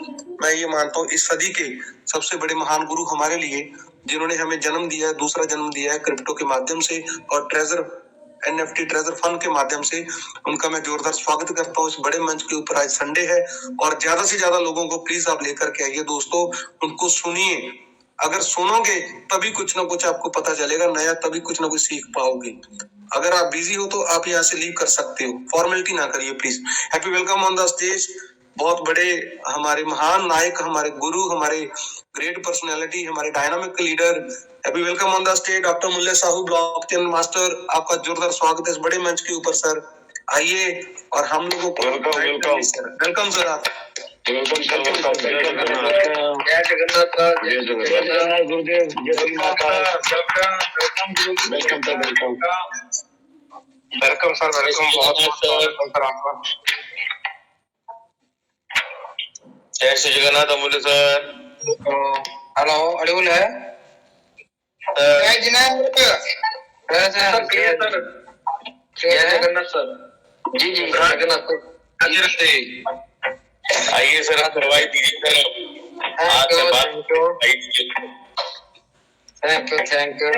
मैं ये मानता हूँ इस सदी के सबसे बड़े महान गुरु हमारे लिए, जिन्होंने हमें जन्म दिया है, दूसरा जन्म दिया है क्रिप्टो के माध्यम से और ट्रेजर NFT ट्रेजर फंड के माध्यम से, उनका मैं जोरदार स्वागत करता हूँ इस बड़े मंच के ऊपर। आज संडे है और ज्यादा से ज्यादा लोगों को प्लीज आप लेकर के आइए दोस्तों, उनको सुनिए। अगर सुनोगे तभी कुछ ना कुछ आपको पता चलेगा नया, तभी कुछ ना कुछ सीख पाओगे। अगर आप बिजी हो तो आप यहाँ से लीव कर सकते हो, फॉर्मेलिटी ना करिए please. Happy welcome on the stage बहुत बड़े हमारे महान नायक, हमारे गुरु, हमारे ग्रेट पर्सनैलिटी, हमारे dynamic leader. Happy welcome on the stage doctor Mulle Sahu, blockchain master. आपका जोरदार स्वागत है इस बड़े मंच के ऊपर सर। आइए और हम लोगों को वेलकम सर। आप जय जगन्नाथ, जय जगन्नाथ, गुरुदेव, जय Shri Mata. Welcome sir, welcome sir, welcome, बहुत बहुत वेलकम सर आपका। जय श्री जगन्नाथ अमूल्य सर। हेलो, अड़ुल है जय जगन्नाथ सर। जी जी जगन्नाथ सर। आइए सर, आप करवाई दीजिए सर, आज से बात thank you.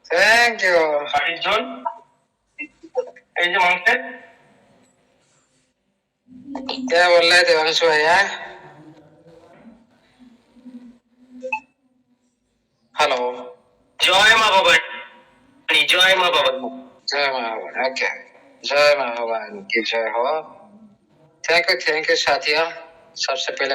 Thank you. John, এই যে মাংসের क्या बोल रहे थे वंशु भैया? हेलो। জয় মা ভবানী, জয় মা ভবানী। जय माँ भवानी। ओके, जय माँ भवानी की जय हो। थैंक यू साथियों। सबसे पहले